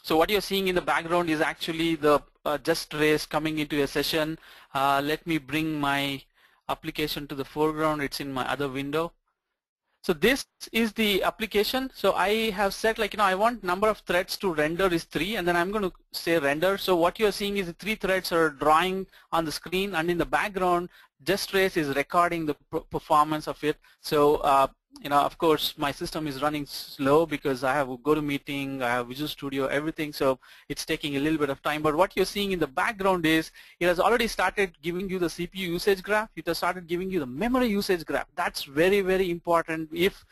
So what you're seeing in the background is actually the JustTrace coming into a session. Let me bring my application to the foreground. It's in my other window. So this is the application. So I have set I want number of threads to render is 3, and then I'm going to say render. So what you're seeing is the 3 threads are drawing on the screen, and in the background JustTrace is recording the performance of it. So of course my system is running slow because I have a GoToMeeting, I have Visual Studio, everything, so it's taking a little bit of time. But what you're seeing in the background is it has already started giving you the CPU usage graph. It has started giving you the memory usage graph. That's very, very important if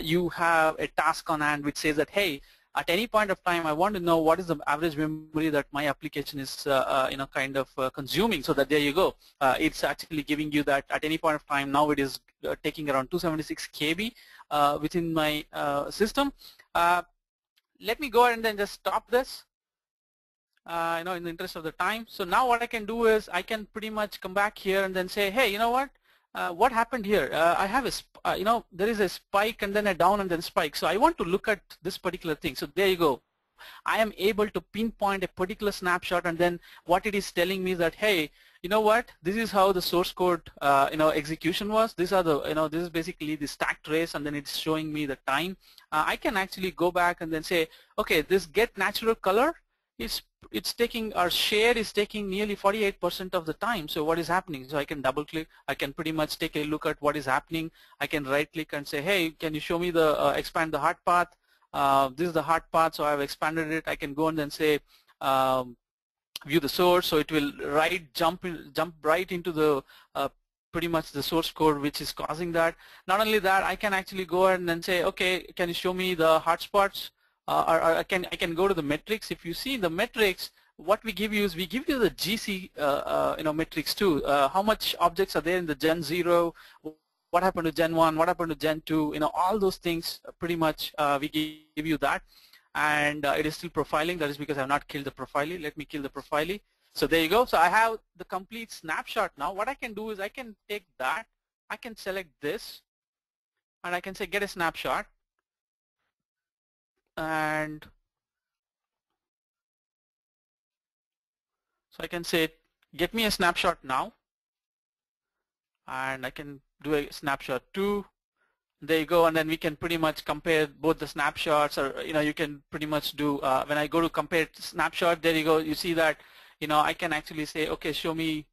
you have a task on hand which says that, hey, at any point of time I want to know what is the average memory that my application is kind of consuming. So that there you go. It's actually giving you that at any point of time. Now it is taking around 276 KB within my system. Let me go ahead and then just stop this in the interest of the time. So now what I can do is I can pretty much come back here and then say, hey, you know what? what happened here? I have a, there is a spike and then a down and then spike. So I want to look at this particular thing. So there you go. I am able to pinpoint a particular snapshot, and then what it is telling me that, hey, you know what, this is how the source code execution was. These are the, this is basically the stack trace, and then it's showing me the time. I can actually go back and then say, okay, this get natural color, it's taking, our share is taking nearly 48% of the time. So what is happening? So I can double click, I can pretty much take a look at what is happening. I can right click and say, hey, can you show me the expand the hard path? This is the hard path, so I've expanded it. I can go and then say view the source, so it will jump right into the pretty much the source code which is causing that. Not only that, I can actually go ahead and then say, okay, can you show me the hotspots? Or I can go to the metrics. If you see the metrics, what we give you is we give you the GC metrics too. How much objects are there in the Gen 0? What happened to Gen 1? What happened to Gen 2? All those things pretty much we give you that. And it is still profiling. That is because I have not killed the profilee. Let me kill the profilee. So there you go. So I have the complete snapshot now. What I can do is I can take that. I can select this. And I can say get a snapshot. And so I can say get me a snapshot now. And I can do a snapshot too. There you go, and then we can pretty much compare both the snapshots, or you can pretty much do when I go to compare snapshot, there you go, you see that I can actually say, okay, show me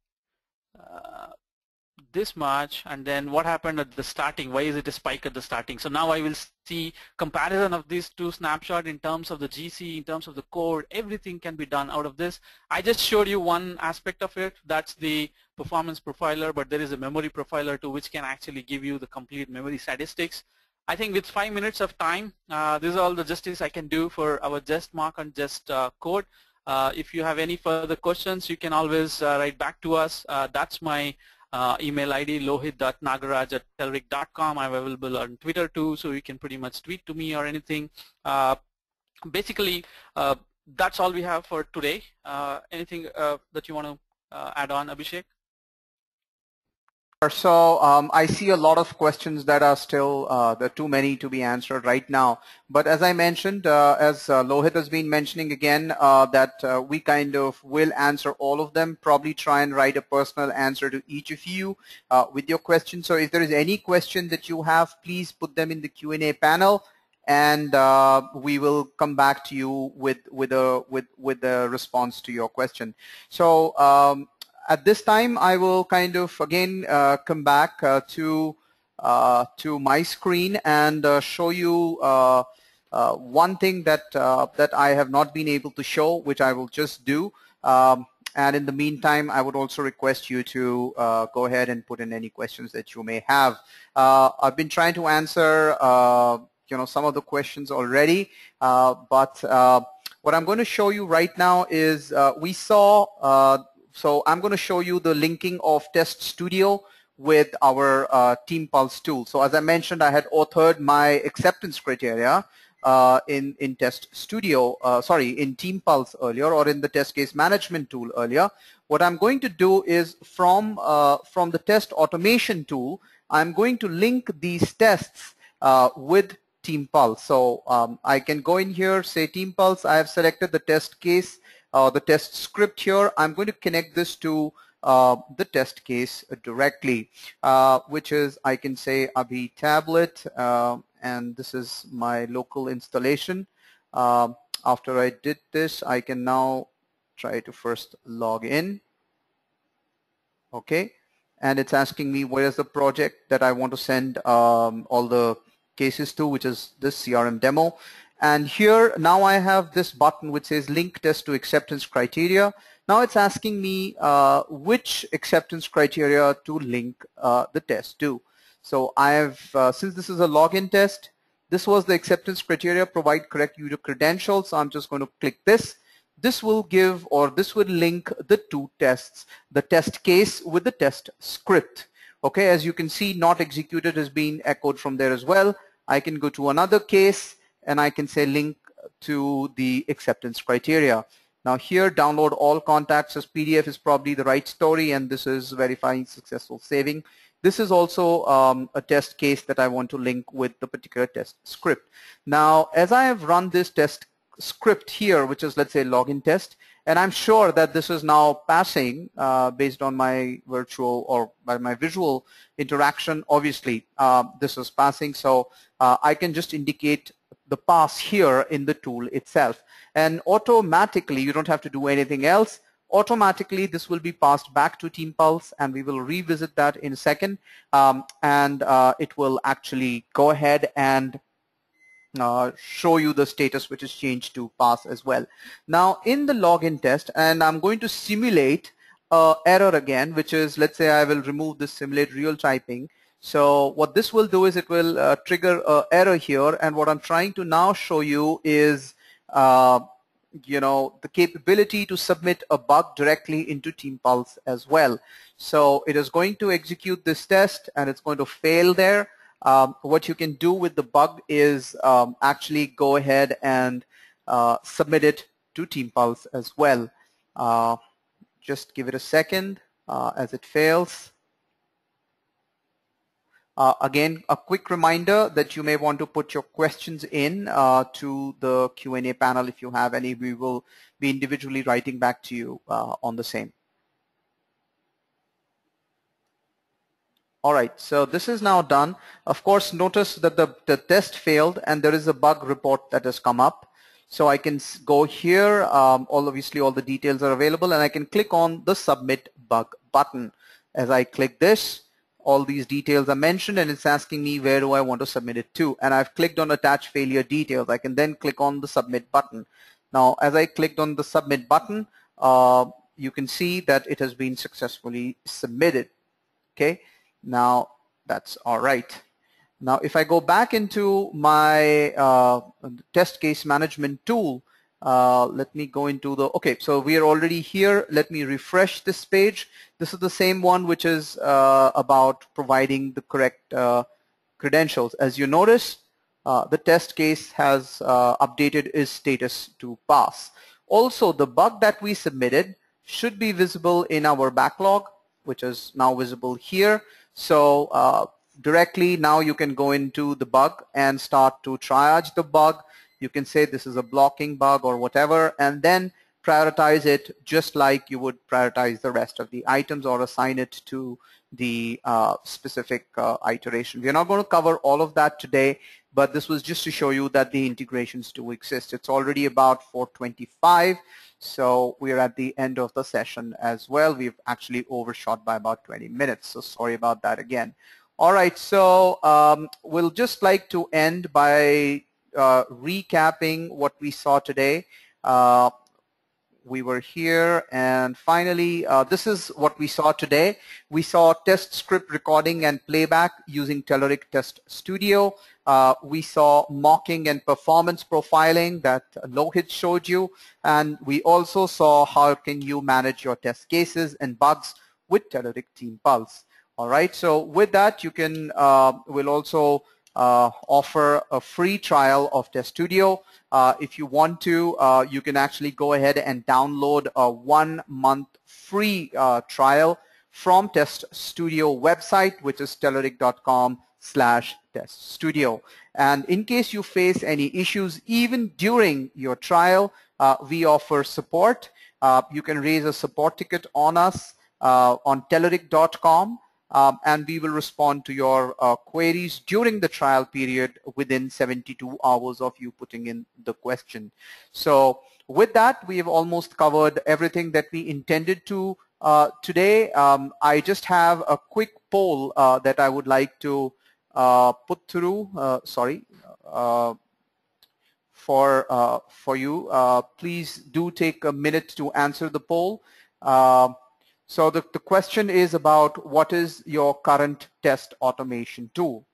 this much, and then what happened at the starting, why is it a spike at the starting. So now I will see comparison of these two snapshots in terms of the GC, in terms of the code, everything can be done out of this. I just showed you one aspect of it, that's the performance profiler, but there is a memory profiler too, which can actually give you the complete memory statistics. I think with 5 minutes of time, this is all the justice I can do for our JustMock and Just code. If you have any further questions, you can always write back to us. That's my email ID, lohit.nagaraj@telerik.com. I'm available on Twitter too, so you can pretty much tweet to me or anything. Basically, that's all we have for today. Anything that you want to add on, Abhishek? So I see a lot of questions that are still there are too many to be answered right now. But as I mentioned, as Lohit has been mentioning again, that we kind of will answer all of them, probably try and write a personal answer to each of you with your questions. So if there is any question that you have, please put them in the Q&A panel, and we will come back to you with a response to your question. So at this time, I will kind of again come back to my screen and show you one thing that I have not been able to show, which I will just do. And in the meantime, I would also request you to go ahead and put in any questions that you may have. I've been trying to answer some of the questions already, but what I'm going to show you right now is we saw. So I'm going to show you the linking of Test Studio with our TeamPulse tool. So as I mentioned, I had authored my acceptance criteria in Test Studio, in TeamPulse earlier, or in the test case management tool earlier. What I'm going to do is from the test automation tool, I'm going to link these tests with TeamPulse. So I can go in here, say TeamPulse. I have selected the test case, the test script here. I'm going to connect this to the test case directly, which is, I can say, Abhi tablet, and this is my local installation. After I did this, I can now try to first log in. Okay, and it's asking me where is the project that I want to send all the cases to, which is this CRM demo. And here now I have this button which says link test to acceptance criteria. Now it's asking me which acceptance criteria to link the test to. So I have, since this is a login test, this was the acceptance criteria, provide correct user credentials. So I'm just going to click this. This will give, or this will link the two tests, the test case with the test script. Okay, as you can see, not executed has been echoed from there as well. I can go to another case and I can say link to the acceptance criteria. Now here, download all contacts as PDF is probably the right story, and this is verifying successful saving. this is also a test case that I want to link with the particular test script. Now, as I have run this test script here, which is, let's say, login test, and I'm sure that this is now passing based on my virtual or by my visual interaction. Obviously, this is passing, so I can just indicate the pass here in the tool itself. And automatically, you don't have to do anything else. Automatically, this will be passed back to TeamPulse, and we will revisit that in a second. It will actually go ahead and show you the status which is changed to pass as well. Now in the login test, and I'm going to simulate error again, which is, let's say I will remove this simulate real typing. So what this will do is it will trigger an error here, and what I'm trying to now show you is the capability to submit a bug directly into TeamPulse as well. So it is going to execute this test and it's going to fail there. What you can do with the bug is actually go ahead and submit it to TeamPulse as well. Just give it a second as it fails. Again, a quick reminder that you may want to put your questions in to the Q&A panel if you have any. We will be individually writing back to you on the same. All right, so this is now done. Of course, notice that the test failed and there is a bug report that has come up. So I can go here, obviously all the details are available, and I can click on the Submit Bug button. As I click this, all these details are mentioned and it's asking me where do I want to submit it to, and I've clicked on Attach Failure Details. I can then click on the Submit button. Now, as I clicked on the Submit button, you can see that it has been successfully submitted. Okay. Now that's all right. Now if I go back into my test case management tool, let me go into the, okay, so we are already here. Let me refresh this page. This is the same one which is about providing the correct credentials. As you notice, the test case has updated its status to pass. Also, the bug that we submitted should be visible in our backlog, which is now visible here. So directly now you can go into the bug and start to triage the bug. You can say this is a blocking bug or whatever, and then prioritize it just like you would prioritize the rest of the items or assign it to the specific iteration. We're not going to cover all of that today, but this was just to show you that the integrations do exist. It's already about 4:25, so we're at the end of the session as well. We've actually overshot by about 20 minutes, so sorry about that again. All right, so we'll just like to end by recapping what we saw today. We were here, and finally, this is what we saw today. We saw test script recording and playback using Telerik Test Studio. We saw mocking and performance profiling that Lohit showed you, and we also saw how can you manage your test cases and bugs with Telerik TeamPulse. All right, so with that, you can we'll also offer a free trial of Test Studio. If you want to, you can actually go ahead and download a 1-month free trial from Test Studio website, which is telerik.com/Test Studio. And in case you face any issues, even during your trial, we offer support. You can raise a support ticket on us on telerik.com. And we will respond to your queries during the trial period within 72 hours of you putting in the question. So with that, we have almost covered everything that we intended to today. I just have a quick poll that I would like to put through, for you. Please do take a minute to answer the poll. So the question is about what is your current test automation tool.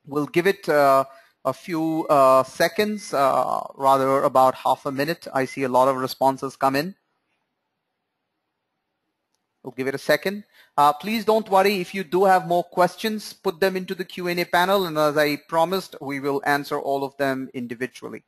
We'll give it a few seconds, rather about half a minute. I see a lot of responses come in. We'll give it a second. Please don't worry, if you do have more questions, put them into the Q&A panel, and as I promised, we will answer all of them individually.